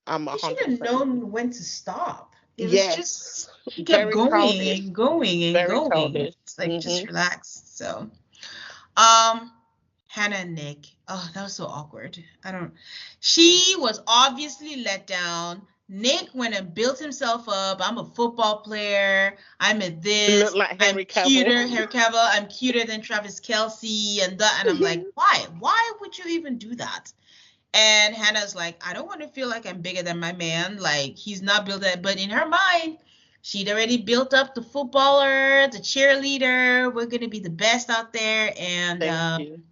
I'm He should have 100% with you. known when to stop. It was just Yes. she kept Very going childish. and going and Very going. childish. It's like just relax. So Um, Hannah and Nick. Oh, that was so awkward. I don't. She was obviously let down. Nick went and built himself up. I'm a football player. I'm at Look this. like I'm Henry Cavill. cuter, Harry Cavill. I'm cuter than Travis Kelsey, and that. And I'm like, why? Why would you even do that? And Hannah's like, I don't want to feel like I'm bigger than my man. Like he's not built that. But in her mind, she'd already built up the footballer, the cheerleader. We're gonna be the best out there. And Thank you.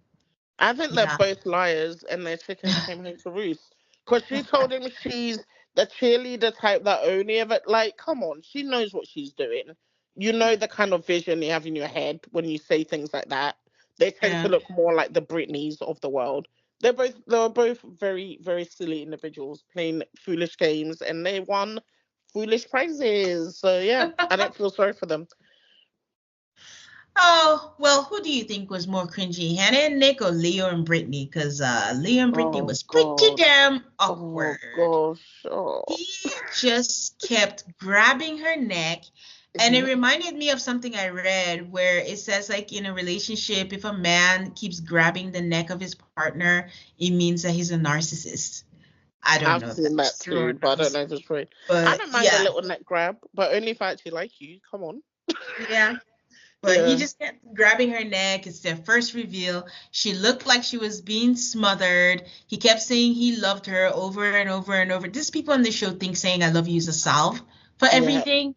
I think they're yeah, both liars and their chickens came home to roost. Because she told him she's the cheerleader type that only ever, like, come on, she knows what she's doing. You know the kind of vision you have in your head when you say things like that. They tend to yeah. look more like the Britneys of the world. They were both very, very silly individuals playing foolish games and they won foolish prizes. So yeah, I don't feel sorry for them. Oh, well, who do you think was more cringy, Hannah and Nick or Leo and Brittany? Because Leo and Brittany Oh was pretty God. damn Oh awkward. gosh. Oh. He just kept grabbing her neck. And it Mhm. reminded me of something I read where it says, like, in a relationship, if a man keeps grabbing the neck of his partner, it means that he's a narcissist. I don't I've know if seen that's that true or too, but I don't not. know if it's true. I But don't mind a yeah, little neck grab, but only if I actually like you. Come on. yeah. But he Yeah. just kept grabbing her neck. It's their first reveal. She looked like she was being smothered. He kept saying he loved her over and over and over. These people on the show think saying I love you is a salve for Yeah. everything.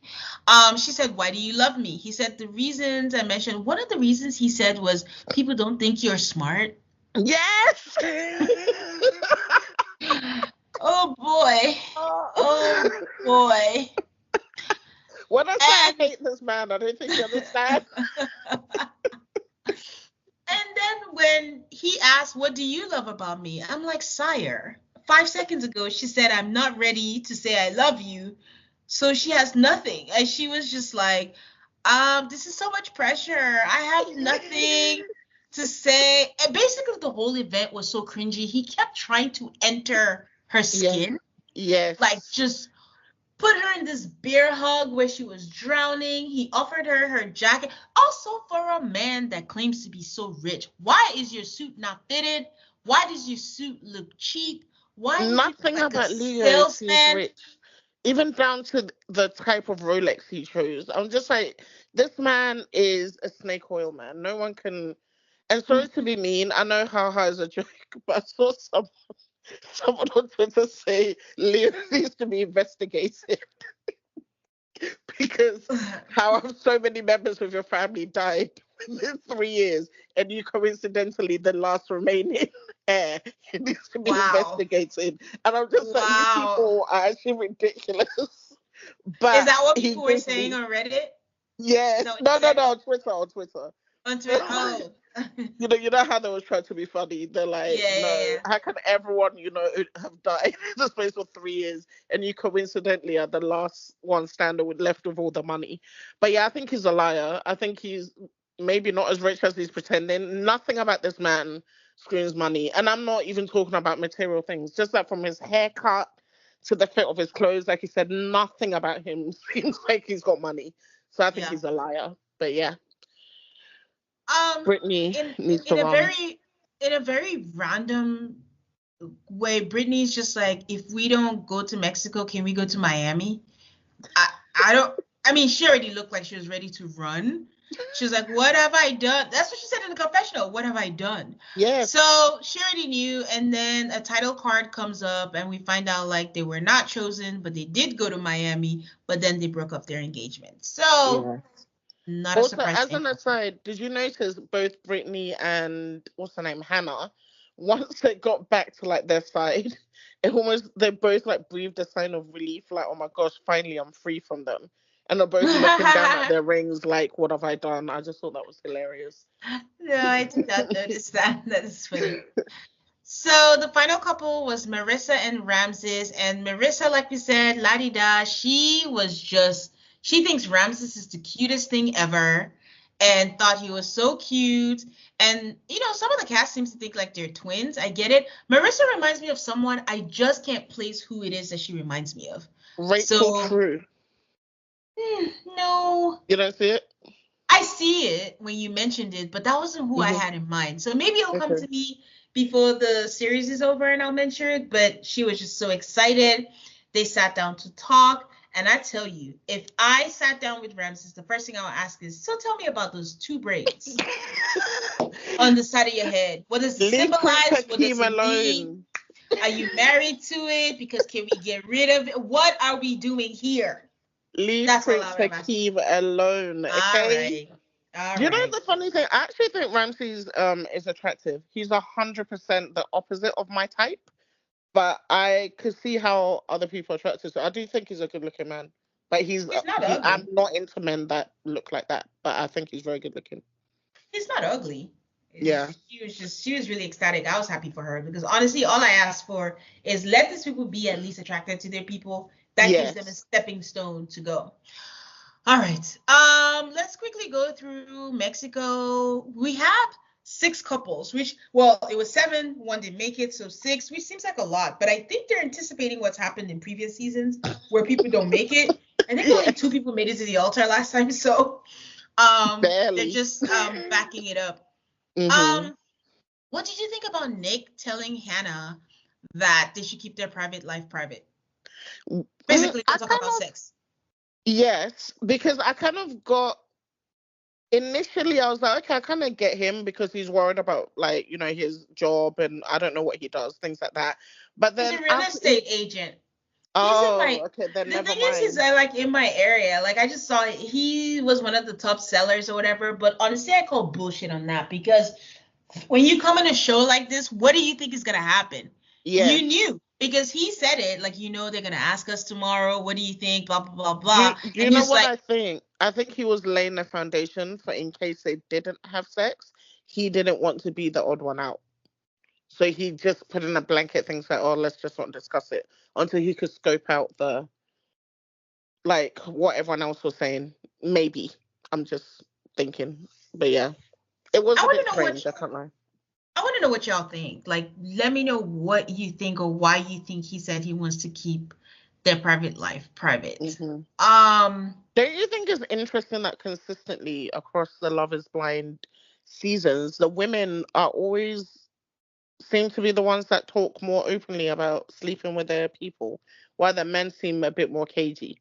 She said, why do you love me? He said the reasons I mentioned. One of the reasons he said was people don't think you're smart. Yes. Oh boy. Oh boy. When I say I And hate this man, I don't think you understand. And then when he asked, what do you love about me? I'm like, sire, 5 seconds ago, she said, I'm not ready to say I love you. So she has nothing. And she was just like, this is so much pressure. I have nothing to say. And basically, the whole event was so cringy. He kept trying to enter her Yes. skin, like Yes. just put her in this bear hug where she was drowning. He offered her her jacket. Also, for a man that claims to be so rich, why is your suit not fitted? Why does your suit look cheap? Why do you look Nothing like a about Leo seems salesman? rich. Even down to the type of Rolex he chose. I'm just like, this man is a snake oil man. No one can. And sorry to be mean, I know how high is a joke, but I saw someone on Twitter say Leo needs to be investigated because how have so many members of your family died within 3 years and you coincidentally the last remaining heir? It needs to be Wow. investigated. And I'm just like, you Wow. people are actually ridiculous. Is But that what he people were gave saying me, on Reddit? Is yes, that what you no, no, said? no, on Twitter, on Twitter. On They're Twitter? like, Oh. you know how they were trying to be funny. They're like, Yeah, no, yeah, how can everyone, have died in the space of 3 years, and you coincidentally are the last one standing with left with all the money? But yeah, I think he's a liar. I think he's maybe not as rich as he's pretending. Nothing about this man. screams money. And I'm not even talking about material things, just like from his haircut to the fit of his clothes. Like he said, nothing about him seems like he's got money. So I think Yeah. he's a liar. But yeah, Um, Brittany in needs to in a run. very random way, Brittany's just like, if we don't go to Mexico, can we go to Miami? I I don't. I mean, she already looked like she was ready to run. She was like, "What have I done?" That's what she said in the confessional. What have I done? Yes, So she already knew, and then a title card comes up, and we find out like they were not chosen, but they did go to Miami, but then they broke up their engagement. So yeah. not a Also, surprise to as an anyone. aside, did you notice both Brittany and what's her name, Hannah, once they got back to like their side, it almost they both like breathed a sign of relief, like, oh my gosh, finally I'm free from them. And they're both looking down at their rings like, what have I done? I just thought that was hilarious. No, I did not notice that. That is funny. So the final couple was Marissa and Ramses. And Marissa, like we said, la di da, she thinks Ramses is the cutest thing ever and thought he was so cute. And, some of the cast seems to think like they're twins. I get it. Marissa reminds me of someone. I just can't place who it is that she reminds me of. Rachel So, True. no. You don't see it? I see it when you mentioned it, but that wasn't who I Hmm. had in mind. So maybe it'll come Okay. to me before the series is over and I'll mention it. But she was just so excited. They sat down to talk. And I tell you, if I sat down with Ramses, the first thing I would ask is, so tell me about those two braids on the side of your head. What does it Leave Prince symbolize? What does Hakeem it mean? alone. Are you married to it? Because can we get rid of it? What are we doing here? Leave That's all I Prince would have asked. Hakeem alone, All okay? right. All You know right. the funny thing? I actually think Ramses is attractive. He's 100% the opposite of my type, but I could see how other people are attracted to. I do think he's a good looking man, but He's not he. I'm ugly. not into men that look like that, but I think he's very good looking. He's not ugly. Yeah. She was really ecstatic. I was happy for her because honestly, all I ask for is let these people be at least attracted to their people. That gives them a Yes. stepping stone to go. All right. Let's quickly go through Mexico. We have six couples, which, well, it was seven, one didn't make it, so six, which seems like a lot. But I think they're anticipating what's happened in previous seasons where people don't make it. I think only two Yes. people made it to the altar last time, so they're Barely. just backing it up. Mhm. Um, what did you think about Nick telling Hannah that they should keep their private life private? Basically, I don't talk kind about of sex. yes, because I kind of got initially I was like, okay, I kind of get him because he's worried about like his job and I don't know what he does, things like that. But He's then a real after, estate agent. He's in oh, my okay, then The never thing is, he's mind. like in my area. Like I just saw it. He was one of the top sellers or whatever. But honestly, I call bullshit on that because when you come on a show like this, what do you think is gonna happen? You Yes. knew because he said it. Like they're gonna ask us tomorrow. What do you think? Blah blah blah Do blah. do And you he know was what like, I think? I think he was laying the foundation for in case they didn't have sex. He didn't want to be the odd one out. So he just put in a blanket thing like, oh, let's just not discuss it until he could scope out the like what everyone else was saying. Maybe. I'm just thinking. But yeah. It was I a want bit to know what strange, I can't lie. I want to know what y'all think. Like, let me know what you think or why you think he said he wants to keep their private life private. Hmm. Um, Don't you think it's interesting that consistently across the Love is Blind seasons, the women are always seem to be the ones that talk more openly about sleeping with their people, while the men seem a bit more cagey.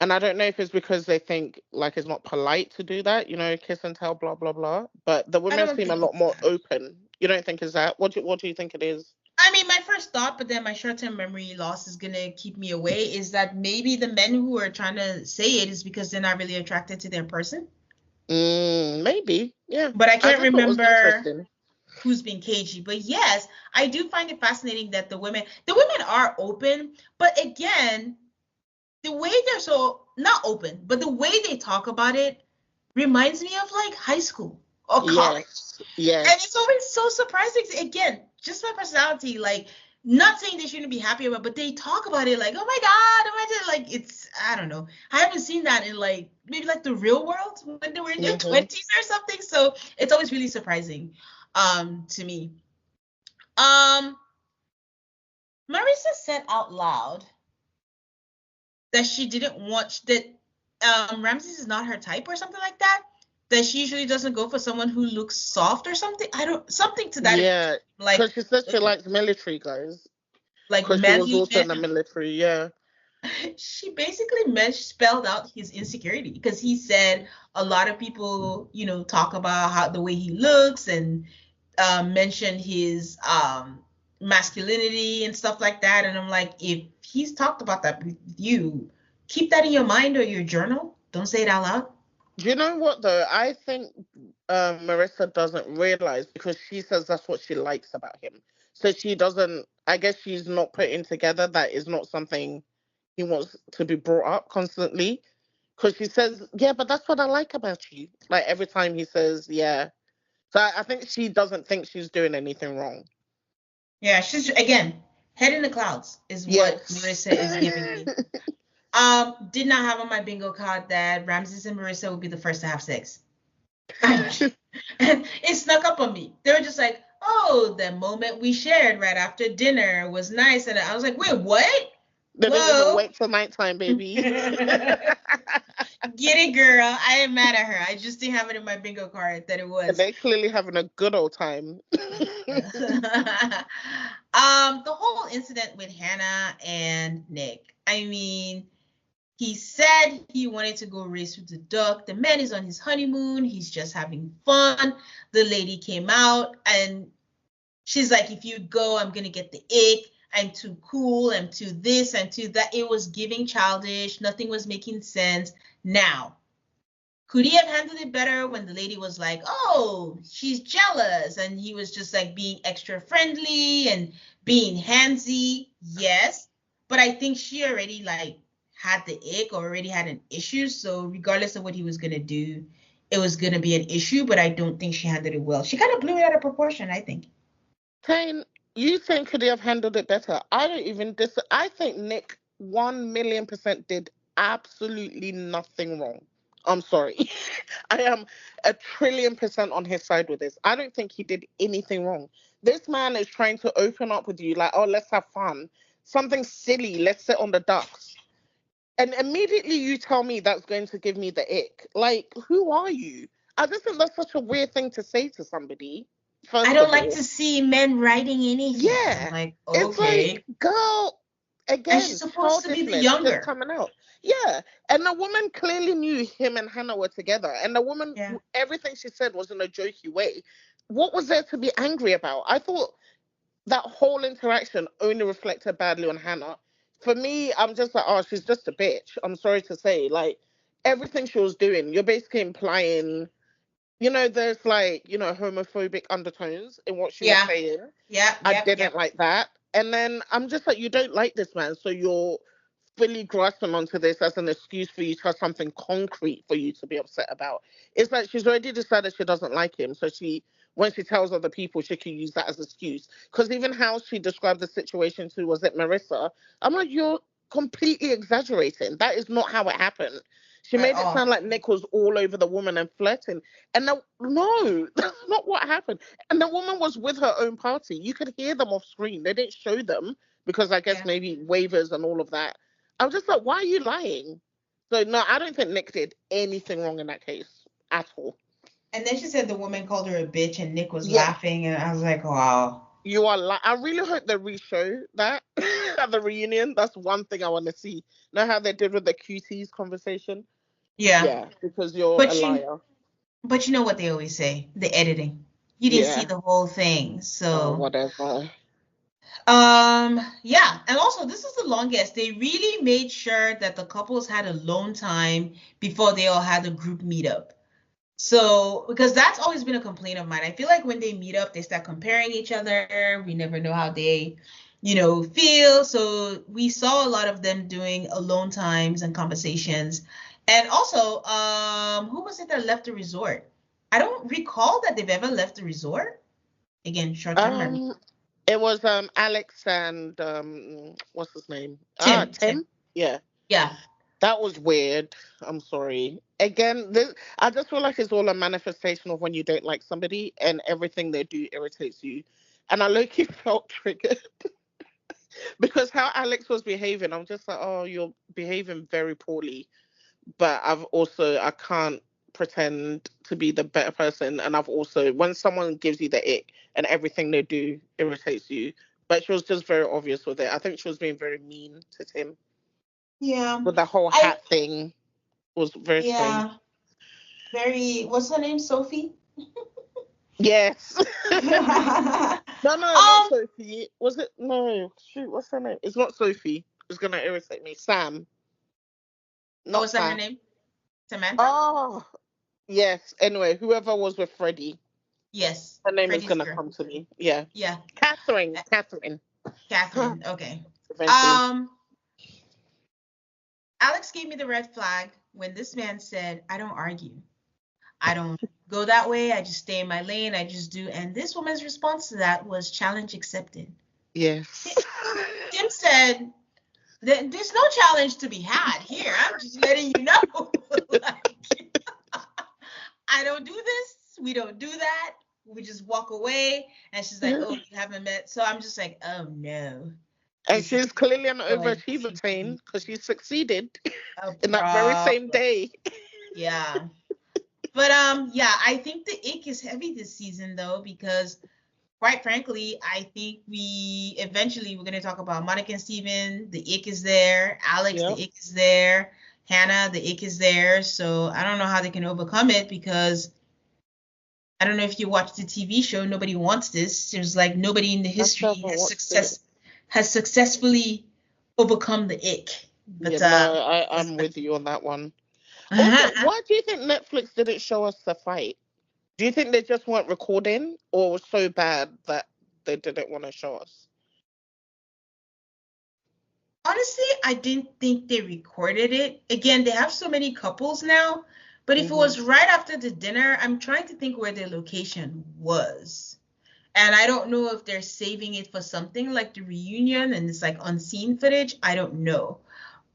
And I don't know if it's because they think like it's not polite to do that, kiss and tell, blah blah blah. But the I women don't seem a think lot it's more that. open. You don't think is that? What do you think it is? I mean, my first thought, but then my short-term memory loss is gonna keep me away, is that maybe the men who are trying to say it is because they're not really attracted to their person. Maybe. Yeah. But I I can't just thought it was remember interesting. who's being cagey. But yes, I do find it fascinating that the women are open, but again, the way they're so not open, but the way they talk about it reminds me of like high school or college. Yes. And Yes. it's always so surprising. Again, just my personality, like not saying they shouldn't be happy about, but they talk about it like, oh my God, imagine like I don't know. I haven't seen that in like maybe like the real world when they were in their Hmm. 20s or something. So it's always really surprising. to me. Um, Marissa said out loud that she didn't want that Ramses is not her type or something like that. That she usually doesn't go for someone who looks soft or something. I don't something to that effect. Yeah, Like because she said she likes military guys. like Because she was manly also men. in the military. Yeah. She basically spelled out his insecurity because he said a lot of people, talk about how the way he looks and mention his masculinity and stuff like that. And I'm like, if he's talked about that with you, keep that in your mind or your journal. Don't say it out loud. Do you know what though? I think Marissa doesn't realize because she says that's what she likes about him. So she doesn't. I guess she's not putting together that is not something he wants to be brought up constantly. Because she says, "Yeah, but that's what I like about you." Like every time he says, "Yeah." So I think she doesn't think she's doing anything wrong. Yeah, she's again head in the clouds is what Yes. Marissa is giving me. Did not have on my bingo card that Ramses and Marissa would be the first to have sex. And it snuck up on me. They were just like, "Oh, the moment we shared right after dinner was nice," and I was like, "Wait, what? They didn't even Whoa." wait till nighttime, baby. Get it, girl. I ain't mad at her. I just didn't have it in my bingo card that it was. They're clearly having a good old time. The whole incident with Hannah and Nick. I mean, he said he wanted to go race with the duck. The man is on his honeymoon. He's just having fun. The lady came out and she's like, if you go, I'm gonna get the ick. I'm too cool. I'm too this. I'm too that. It was giving childish. Nothing was making sense. Now, could he have handled it better when the lady was like, "Oh, she's jealous," and he was just like being extra friendly and being handsy? Yes, but I think she already like had the ick or already had an issue. So regardless of what he was gonna do, it was gonna be an issue. But I don't think she handled it well. She kind of blew it out of proportion, I think. Tane, you think could he have handled it better? I don't even I think Nick 1,000,000% did absolutely nothing wrong. I'm sorry. I am 1,000,000,000% on his side with this. I don't think he did anything wrong. This man is trying to open up with you, like, oh, let's have fun. Something silly, let's sit on the ducks. And immediately you tell me that's going to give me the ick. Like, who are you? I just think that's such a weird thing to say to somebody, I first don't of like all. to see men writing anything. I'm Yeah. like, It's like, okay. girl, And she's again, supposed to be the childishness just younger. coming out. Yeah. And the woman clearly knew him and Hannah were together. And the woman, Yeah. everything she said was in a jokey way. What was there to be angry about? I thought that whole interaction only reflected badly on Hannah. For me, I'm just like, oh, she's just a bitch. I'm sorry to say. Like, everything she was doing, you're basically implying, there's like, homophobic undertones in what she was Yeah. saying. Yeah. I Yep. didn't Yep. like that. And then I'm just like, you don't like this man, so you're fully grasping onto this as an excuse for you to have something concrete for you to be upset about. It's like she's already decided she doesn't like him, so when she tells other people, she can use that as an excuse. Because even how she described the situation to, was it Marissa? I'm like, you're completely exaggerating. That is not how it happened. She At made it sound all. like Nick was all over the woman and flirting. And no, that's not what happened. And the woman was with her own party. You could hear them off screen. They didn't show them because I guess Yeah. maybe waivers and all of that. I'm just like, why are you lying? So no, I don't think Nick did anything wrong in that case at all. And then she said the woman called her a bitch, and Nick was Yeah, laughing, and I was like, wow. you are. I really hope they re-show that at the reunion. That's one thing I want to see. Know how they did with the cuties conversation? Yeah. Yeah, because you're a But you liar. but you know what they always say, the editing. You didn't see Yeah. the whole thing. Oh, So whatever. yeah, and also this is the longest. They really made sure that the couples had alone time before they all had a group meetup. So, because that's always been a complaint of mine. I feel like when they meet up, they start comparing each other. We never know how they, feel. So, we saw a lot of them doing alone times and conversations. And also, who was it that left the resort? I don't recall that they've ever left the resort. Again, short-term memory. Um, it was Alex and what's his name? Tim, Tim. Tim. Yeah. Yeah. That was weird. I'm sorry. Again, I just feel like it's all a manifestation of when you don't like somebody and everything they do irritates you. And I low-key felt triggered because how Alex was behaving, I'm just like, oh, you're behaving very poorly. But I can't pretend to be the better person. And I've also, when someone gives you the ick and everything they do irritates you, but she was just very obvious with it. I think she was being very mean to Tim Yeah. with the whole I hat thing. Was very strange. yeah. Very what's her name? Sophie? Yes. No, no, not um Sophie. Was it? No. Shoot, what's her name? It's not Sophie. It's gonna irritate me. Sam. oh, Not was that her Sam. name? Samantha? Oh, yes. Anyway, whoever was with Freddie, Yes. her name is Freddie's gonna girl. come to me. Yeah. Yeah. Catherine. Uh, Catherine. Catherine. Okay. Eventually. Um Alex gave me the red flag when this man said, I don't argue. I don't go that way. I just stay in my lane. I just do. And this woman's response to that was challenge accepted. Yes. Tim said, there's no challenge to be had here. I'm just letting you know. Like, I don't do this. We don't do that. We just walk away. And she's like, oh, you haven't met. So I'm just like, oh no. And This is she's clearly an going overachiever, to Tane, be because she succeeded a in that very same problem. day. Yeah. But yeah, I think the ick is heavy this season though, because quite frankly, I think we're gonna talk about Monica and Steven, the ick is there, Alex, the Yep. ick is there, Hannah, the ick is there. So I don't know how they can overcome it because I don't know if you watch the TV show, nobody wants this. There's like nobody in the I still history haven't watched it. has successfully overcome the ick. Yeah, But no, I'm with you on that one. Also, why do you think Netflix didn't show us the fight? Do you think they just weren't recording or was so bad that they didn't want to show us? honestly, I didn't think they recorded it. Again, they have so many couples now, but if it Hmm. was right after the dinner, I'm trying to think where their location was. And I don't know if they're saving it for something like the reunion and it's like unseen footage. I don't know.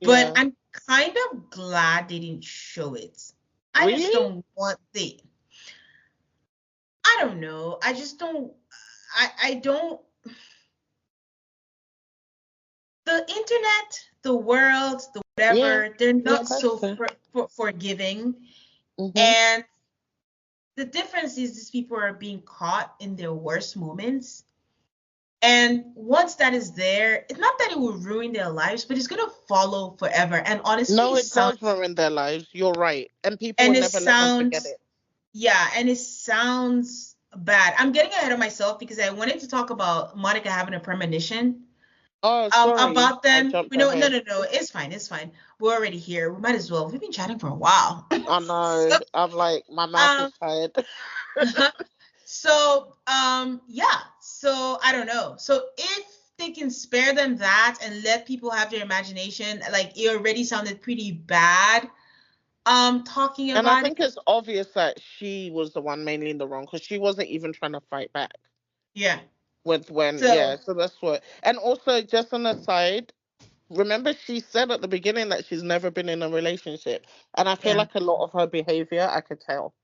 But Yeah. I'm kind of glad they didn't show it. I just Really? don't want I don't know. I just don't I don't the internet, the world, the Yeah. whatever, they're Yeah, not that's so fair. forgiving. Hmm. And the difference is these people are being caught in their worst moments. And once that is there, it's not that it will ruin their lives, but it's gonna follow forever. And honestly, No, it does ruin their lives. You're right. And people will it never let them forget sounds it. yeah, and it sounds bad. I'm getting ahead of myself because I wanted to talk about Monica having a premonition Oh, sorry. about I them. jumped We know, no, ahead. no, no, it's fine, it's fine. We're already here. We might as well. We've been chatting for a while. I So, know. I'm like, my mouth is um, tired. yeah. So I don't know. So if they can spare them that and let people have their imagination, like it already sounded pretty bad. Talking And I about think it. it's obvious that she was the one mainly in the wrong because she wasn't even trying to fight back Yeah. with when, yeah, So so that's what. And also, just on the side, remember she said at the beginning that she's never been in a relationship. And I feel yeah. like a lot of her behavior, I could tell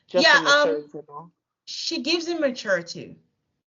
just Yeah, in the shows, you know. she gives him maturity.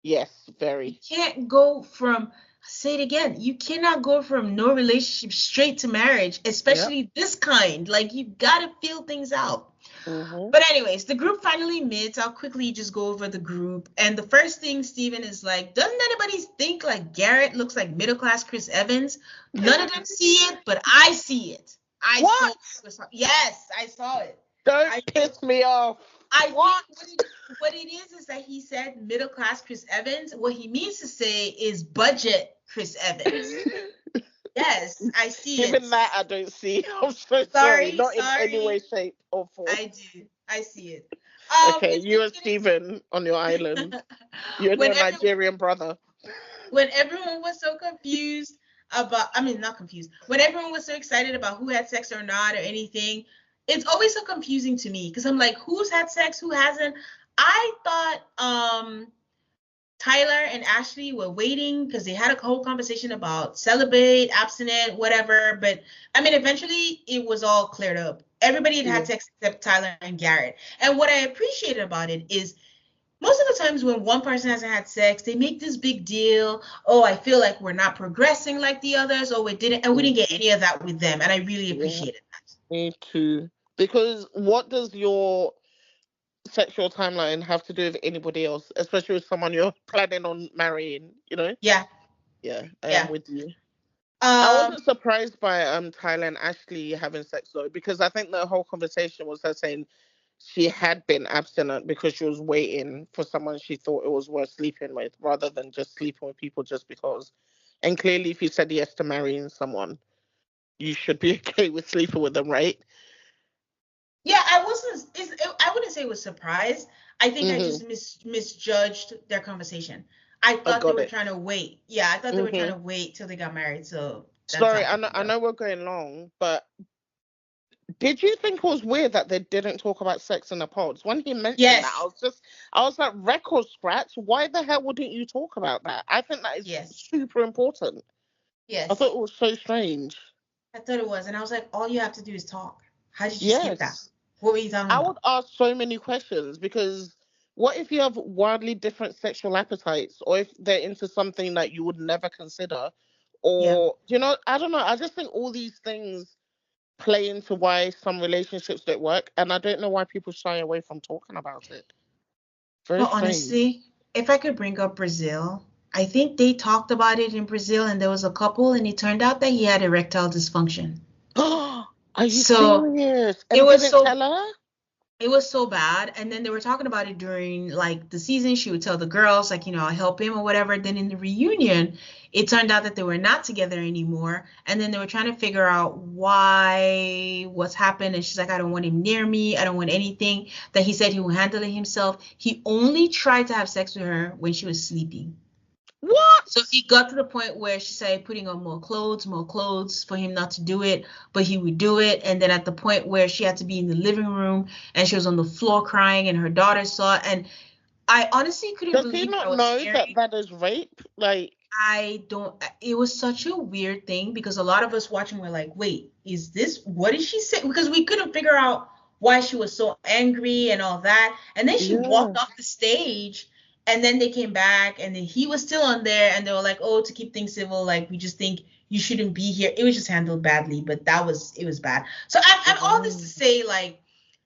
Yes, You very. can't go from, say it again, you cannot go from no relationship straight to marriage, Yep. especially this kind. Like you gotta feel things out. Hmm. But anyways, the group finally meets. I'll quickly just go over the group. And the first thing Steven is like, doesn't anybody think like Garrett looks like middle class Chris Evans? None of them see it, but I see it. I What? saw yes, I saw it. Don't I think piss me off. I think What? what it is that he said middle class Chris Evans. What he means to say is budget Chris Evans. Yes, I see it. Even that I don't see. I'm so sorry. Sorry, Not in any way, sorry. shape, or form. I do. I see it. Okay, When you and Steven Steven on your island. You and when your every Nigerian brother. when everyone was so confused about I mean not confused, when everyone was so excited about who had sex or not or anything, it's always so confusing to me because I'm like, who's had sex, who hasn't? I thought Tyler and Ashley were waiting because they had a whole conversation about celibate, abstinent, whatever. But I mean, eventually it was all cleared up. Everybody had Yeah. had sex except Tyler and Garrett. And what I appreciated about it is most of the times when one person hasn't had sex, they make this big deal. Oh, I feel like we're not progressing like the others. Oh, we Mm, didn't get any of that with them. And I really yeah, appreciated that. me too. Because what does your sexual timeline have to do with anybody else, especially with someone you're planning on marrying, you know? Yeah, Yeah, I am yeah. with you. I Um, wasn't surprised by Tyler and Ashley having sex though, because I think the whole conversation was her saying she had been abstinent because she was waiting for someone she thought it was worth sleeping with, rather than just sleeping with people just because. And clearly, if you said yes to marrying someone, you should be okay with sleeping with them, right? yeah, I wouldn't say it was surprised. I think I Mm-hmm. just misjudged their conversation. I I thought they got were it. trying to wait. Yeah, I thought they were trying Mm-hmm. to wait till they got married. So that's Sorry, how I I feel. know we're going long, but did you think it was weird that they didn't talk about sex in the pods? When he mentioned that, Yes, I was like, record scratch. Why the hell wouldn't you talk about that? I think that is yes, super important. I thought yes. it was so strange. I thought it was, and I was like, all you have to do is talk. How did you skip that? Yes, What were you talking I about? would ask so many questions because what if you have wildly different sexual appetites, or if they're into something that you would never consider, Yeah. or I don't know. I just think all these things play into why some relationships don't work, and I don't know why people shy away from talking about it. Very Well, strange. honestly, if I could bring up Brazil, I think they talked about it in Brazil, and there was a couple, and it turned out that he had erectile dysfunction. Are you So serious? it And was didn't so tell her? it was so bad. And then they were talking about it during like the season. She would tell the girls, like, I'll help him or whatever. Then in the reunion, it turned out that they were not together anymore. And then they were trying to figure out what's happened. And she's like, I don't want him near me. I don't want anything. That he said he will handle it himself. He only tried to have sex with her when she was sleeping. What? So he got to the point where she started putting on more clothes for him not to do it, but he would do it. And then at the point where she had to be in the living room and she was on the floor crying and her daughter saw it. And I honestly couldn't Does he believe what I not was know that hearing. that is rape? Like, I don't, it was such a weird thing because a lot of us watching were like, wait, what did she say? Because we couldn't figure out why she was so angry and all that. And then she yeah. walked off the stage and then they came back and then he was still on there and they were like, oh, to keep things civil, like we just think you shouldn't be here. It was just handled badly, but it was bad. So I'm all this to Wow. say, like,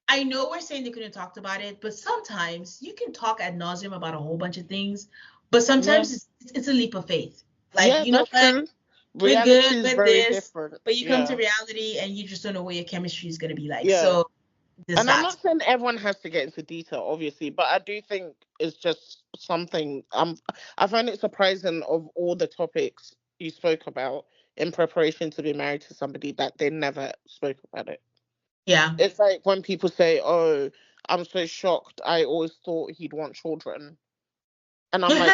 I know we're saying they couldn't talk about it, but sometimes you can talk ad nauseum about a whole bunch of things, but Yeah. sometimes it's a leap of faith. Like, Yeah, you know that's what? true. We're Reality good is with very this, different. but you come to Yeah. reality and you just don't know what your chemistry is going to be like. Yeah. So there's And I'm that. not saying everyone has to get into detail, obviously, but I do think it's just something. I find it surprising of all the topics you spoke about in preparation to be married to somebody that they never spoke about it. Yeah. It's like when people say, "Oh, I'm so shocked. I always thought he'd want children," and I'm like,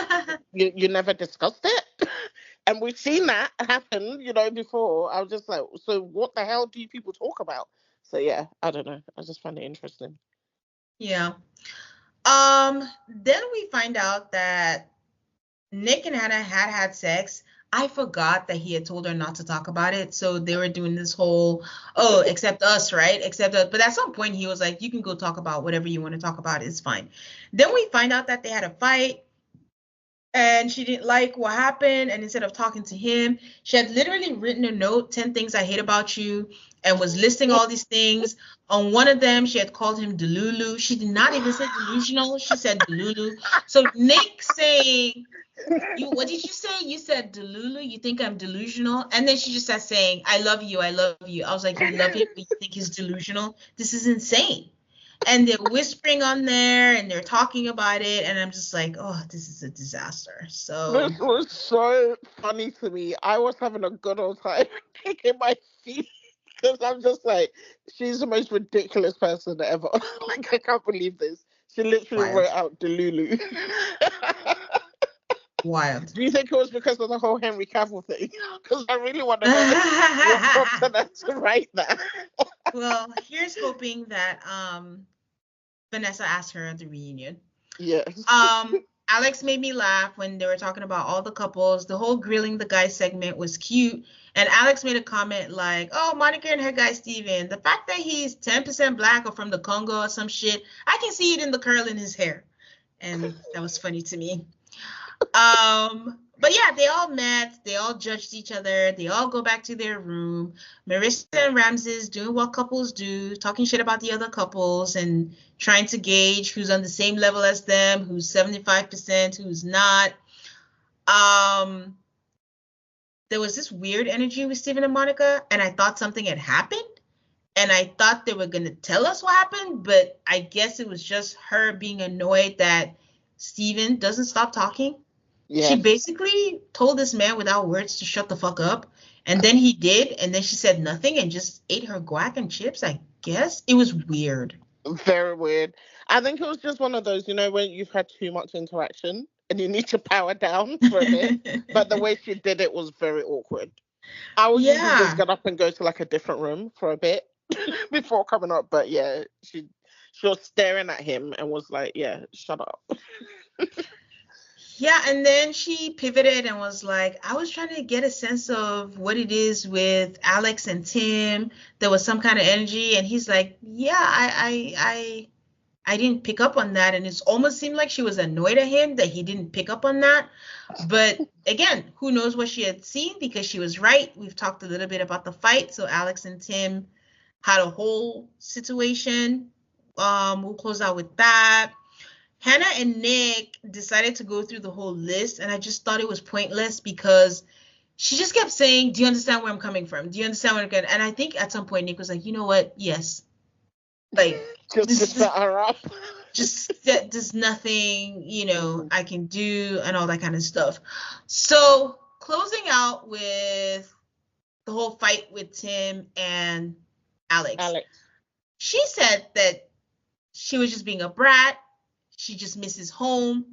"You never discussed it." And we've seen that happen, before. I was just like, so what the hell do you people talk about? So yeah, I don't know. I just find it interesting. Yeah. Then we find out that Nick and Hannah had sex. I forgot that he had told her not to talk about it. So they were doing this whole, oh, except us, right? Except us. But at some point he was like, you can go talk about whatever you want to talk about. It's fine. Then we find out that they had a fight and she didn't like what happened. And instead of talking to him, she had literally written a note, 10 things I hate about you, and was listing all these things. On one of them, she had called him Delulu. She did not even say delusional. She said Delulu. So Nick saying, what did you say? You said Delulu. You think I'm delusional? And then she just started saying, I love you. I love you. I was like, you love him, but you think he's delusional? This is insane. And they're whispering on there and they're talking about it. And I'm just like, oh, this is a disaster. So, This was so funny to me. I was having a good old time kicking my feet because I'm just like, she's the most ridiculous person ever. Like, I can't believe this. She literally wrote wild. out Delulu. Wild. Do you think it was because of the whole Henry Cavill thing? Because I really want to know what prompted her to write that. Well, here's hoping that Vanessa asked her at the reunion. Yes. Um, Alex made me laugh when they were talking about all the couples. The whole grilling the guy segment was cute. And Alex made a comment like, oh, Monica and her guy Steven, the fact that he's 10% black or from the Congo or some shit, I can see it in the curl in his hair. And that was funny to me. But yeah, they all met, they all judged each other, they all go back to their room. Marissa and Ramses doing what couples do, talking shit about the other couples and trying to gauge who's on the same level as them, who's 75%, who's not. Um, there was this weird energy with Stephen and Monica, and I thought something had happened. And I thought they were gonna tell us what happened, but I guess it was just her being annoyed that Steven doesn't stop talking. She Yes. basically told this man without words to shut the fuck up. And then he did, and then she said nothing and just ate her guac and chips, I guess. It was weird. Very weird. I think it was just one of those, when you've had too much interaction and you need to power down for a bit. But the way she did it was very awkward. I would usually just Yeah. get up and go to like a different room for a bit before coming up. But yeah, she was staring at him and was like, "Yeah, shut up." Yeah, and then she pivoted and was like, I was trying to get a sense of what it is with Alex and Tim. There was some kind of energy, and he's like, yeah, I didn't pick up on that, and it almost seemed like she was annoyed at him that he didn't pick up on that. But again, who knows what she had seen because she was right. We've talked a little bit about the fight, so Alex and Tim had a whole situation. We'll close out with that. Hannah and Nick decided to go through the whole list, and I just thought it was pointless because she just kept saying, "Do you understand where I'm coming from? Do you understand where I'm going?" And I think at some point Nick was like, "You know what? Yes, like Just to this shut her up. just that there's nothing Mhm. I can do and all that kind of stuff." So closing out with the whole fight with Tim and Alex, Alex. she said that she was just being a brat. She just misses home,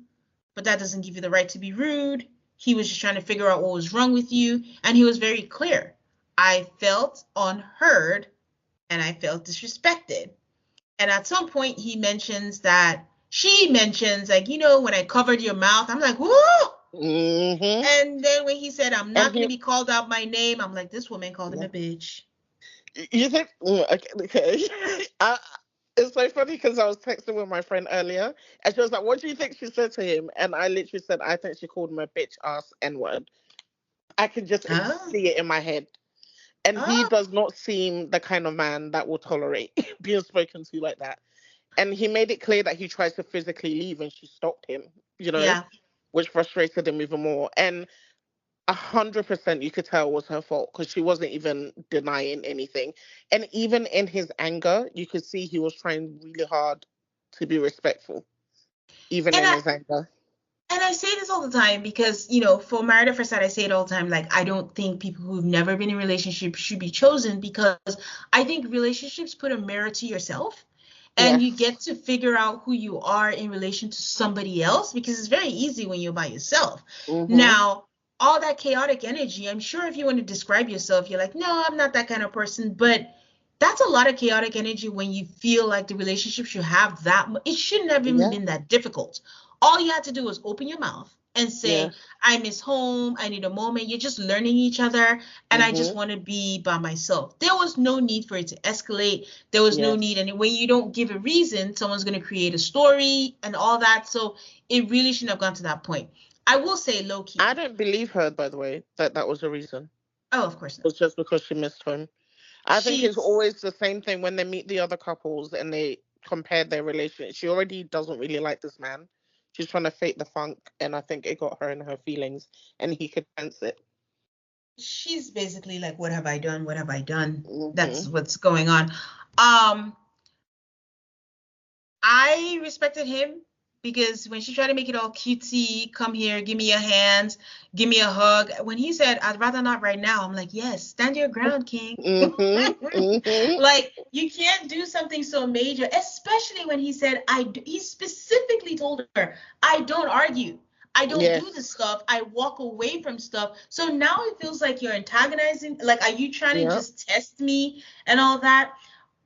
but that doesn't give you the right to be rude. He was just trying to figure out what was wrong with you, and he was very clear. I felt unheard and I felt disrespected. And at some point, he mentions that she mentions, like, when I covered your mouth, I'm like, whoa. Hmm. And then when he said, I'm And not going to he, be called out by name, I'm like, this woman called him yeah. a bitch. You think? Okay. Okay. It's so funny because I was texting with my friend earlier, and she was like, "What do you think she said to him?" And I literally said, "I think she called him a bitch, ass, n word." I can just Oh, see it in my head. And he oh, does not seem the kind of man that will tolerate being spoken to like that. And he made it clear that he tries to physically leave, and she stopped him, yeah. which frustrated him even more. And 100% you could tell was her fault because she wasn't even denying anything. And even in his anger, you could see he was trying really hard to be respectful, even And in I, his anger. And I say this all the time because, for Married at First Sight, I say it all the time. Like, I don't think people who've never been in relationships should be chosen because I think relationships put a mirror to yourself and you Yes. get to figure out who you are in relation to somebody else because it's very easy when you're by yourself. Mm-hmm. Now, all that chaotic energy, I'm sure if you want to describe yourself, you're like, no, I'm not that kind of person. But that's a lot of chaotic energy when you feel like the relationship should have that. It shouldn't have even Yeah. been that difficult. All you had to do was open your mouth and say, Yes. I miss home. I need a moment. You're just learning each other. And I just Mm-hmm. want to be by myself. There was no need for it to escalate. There was no need. Yes. And when you don't give a reason, someone's going to create a story and all that. So it really shouldn't have gone to that point. I will say low I key. don't believe her, by the way, that that was the reason. Oh, of course It not. was just because she missed home. I think it's She's always the same thing when they meet the other couples and they compare their relationship. She already doesn't really like this man. She's trying to fake the funk, and I think it got her in her feelings, and he could sense it. she's basically like, what have I done? What have I done? That's Hmm. what's going on. Um, I respected him because when she tried to make it all cutesy, come here, give me your hands, give me a hug. When he said, I'd rather not right now, I'm like, yes, stand your ground, King. Hmm. Hmm. Like, you can't do something so major, especially when he said, he specifically told her, I don't argue. I don't do this Yes. stuff. I walk away from stuff. So now it feels like you're antagonizing. Like, are you trying to Yeah. just test me and all that?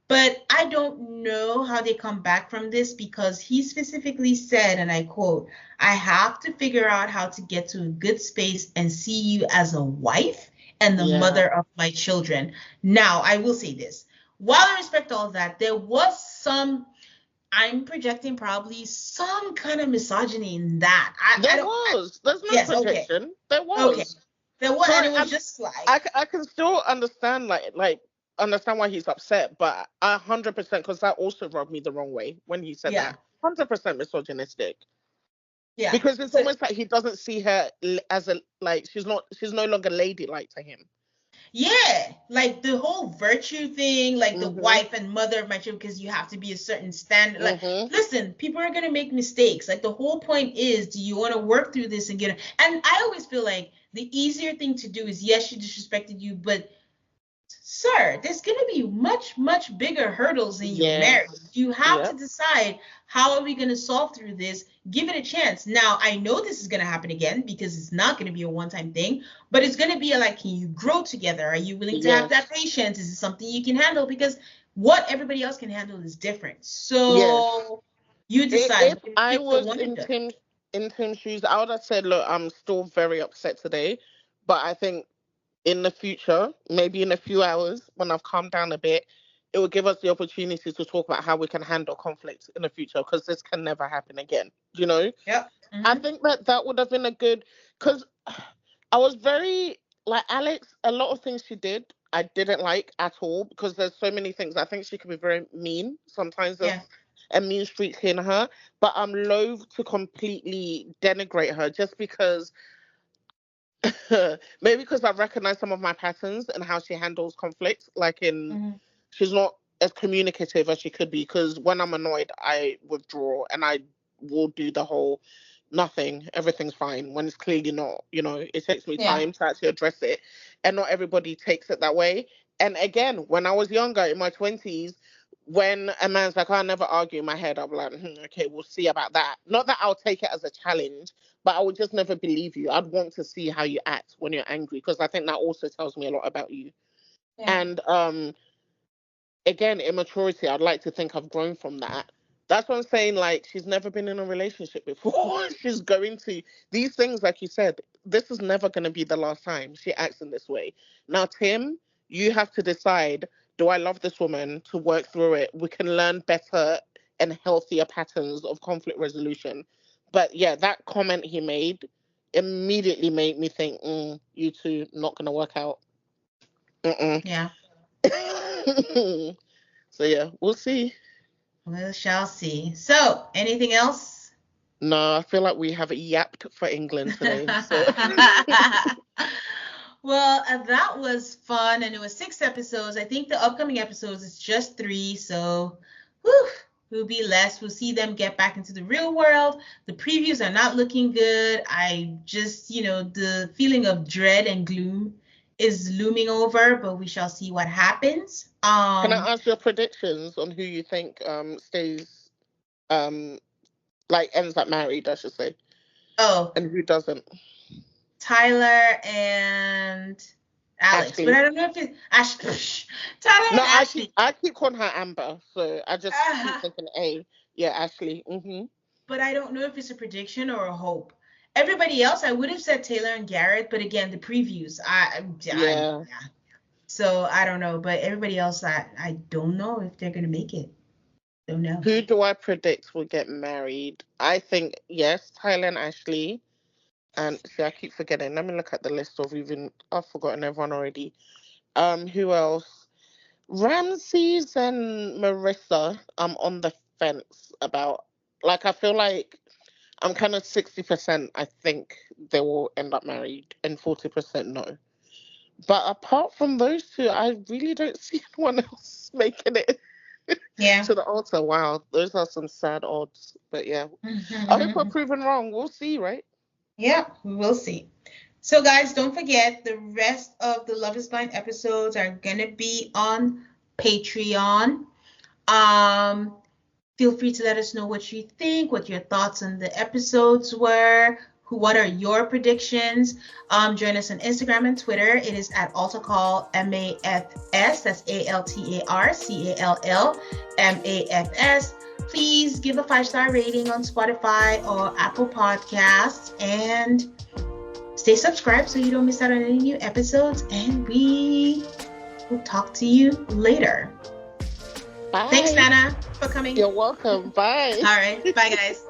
But I don't know how they come back from this because he specifically said, and I quote, I have to figure out how to get to a good space and see you as a wife and the Yeah. mother of my children. Now, I will say this. While I respect all that, there was some, I'm projecting probably some kind of misogyny in that. I There don't, was. There's no yes, okay, projection. There okay. was. There was, So and it was just like, I can still understand understand why he's upset, but 100% because that also rubbed me the wrong way when he said yeah, that. 100% misogynistic yeah. because it's So almost like he doesn't see her as a like she's no longer ladylike to him. yeah, like the whole virtue thing, like the Mhm. wife and mother of my children, because you have to be a certain standard. Like, Mhm. listen, people are gonna make mistakes. Like the whole point is, do you want to work through this and get it? And I always feel like the easier thing to do is, yes, she disrespected you, but sir, there's going to be much, much bigger hurdles in your marriage. Yes. You have to Yep. decide, how are we going to solve through this? Give it a chance. Now, I know this is going to happen again because it's not going to be a one-time thing, but it's going to be like, can you grow together? Are you willing to have that Yes. patience? Is it something you can handle? Because what everybody else can handle is different. Yes. So you decide. If But if I you still was wanted to, in Tim's shoes, I would have said, look, I'm still very upset today, but I think in the future, maybe in a few hours when I've calmed down a bit, it will give us the opportunity to talk about how we can handle conflict in the future because this can never happen again. You know, yep. I Mm-hmm. think that that would have been a good because I was very like Alex. A lot of things she did I didn't like at all because there's so many things. I think she can be very mean. Sometimes there's Yeah. a mean streak in her, but I'm loath to completely denigrate her just because maybe because I've recognized some of my patterns and how she handles conflict. Mm-hmm. She's not as communicative as she could be. Because when I'm annoyed, I withdraw and I will do the whole nothing, everything's fine when it's clearly not. You know, it takes me Yeah. time to actually address it, and not everybody takes it that way. And again, when I was younger, in my 20s, when a man's like, "I never argue," in my head, I'm like, "Okay, we'll see about that." Not that I'll take it as a challenge, but I would just never believe you. I'd want to see how you act when you're angry because I think that also tells me a lot about you. Yeah. And again, immaturity, I'd like to think I've grown from that. That's what I'm saying. Like, she's never been in a relationship before. She's going to these things, like you said, this is never going to be the last time she acts in this way. Now, Tim, you have to decide, do I love this woman to work through it? We can learn better and healthier patterns of conflict resolution. But yeah, that comment he made immediately made me think, you two, not going to work out. Mm-mm. Yeah. So yeah, we'll see. We shall see. So, anything else? No, I feel like we have yapped for England today. So Well, that was fun, and it was 6 episodes. I think the upcoming episodes is just three, so whew, will be less. We'll see them get back into the real world. The previews are not looking good. I just, the feeling of dread and gloom is looming over, but we shall see what happens. can I ask your predictions on who you think stays um ends up married, I should say, Oh, and who doesn't? Tyler and Alex, but Ashley. I don't know if it's Ash. Tyler No, and Ashley. I keep calling her Amber, so I just keep Uh, thinking A. Yeah, Ashley. Mhm. but I don't know if it's a prediction or a hope. Everybody else, I would have said Taylor and Garrett, but again, the previews, Yeah. yeah. So I don't know, but everybody else, I don't know if they're gonna make it. Don't know. Who do I predict will get married? I think yes, Tyler and Ashley. And see, I keep forgetting. Let me look at the list of even I've forgotten everyone already. Who else? Ramses and Marissa, I'm on the fence about. Like, I feel like I'm kind of 60%, I think they will end up married, and 40% no. But apart from those two, I really don't see anyone else making it Yeah. to the altar. Wow, those are some sad odds. But yeah, I hope we're proven wrong. We'll see, right? Yeah, we will see. So, guys, don't forget the rest of the Love is Blind episodes are gonna be on Patreon. Um, Feel free to let us know what you think, what your thoughts on the episodes were. What are your predictions? Join us on Instagram and Twitter. It is at AltaCall MAFS. That's ALTARCALL Please give a 5-star rating on Spotify or Apple Podcasts and stay subscribed so you don't miss out on any new episodes. And we will talk to you later. Bye. Thanks, Nana, for coming. You're welcome. Bye. All right. Bye, guys.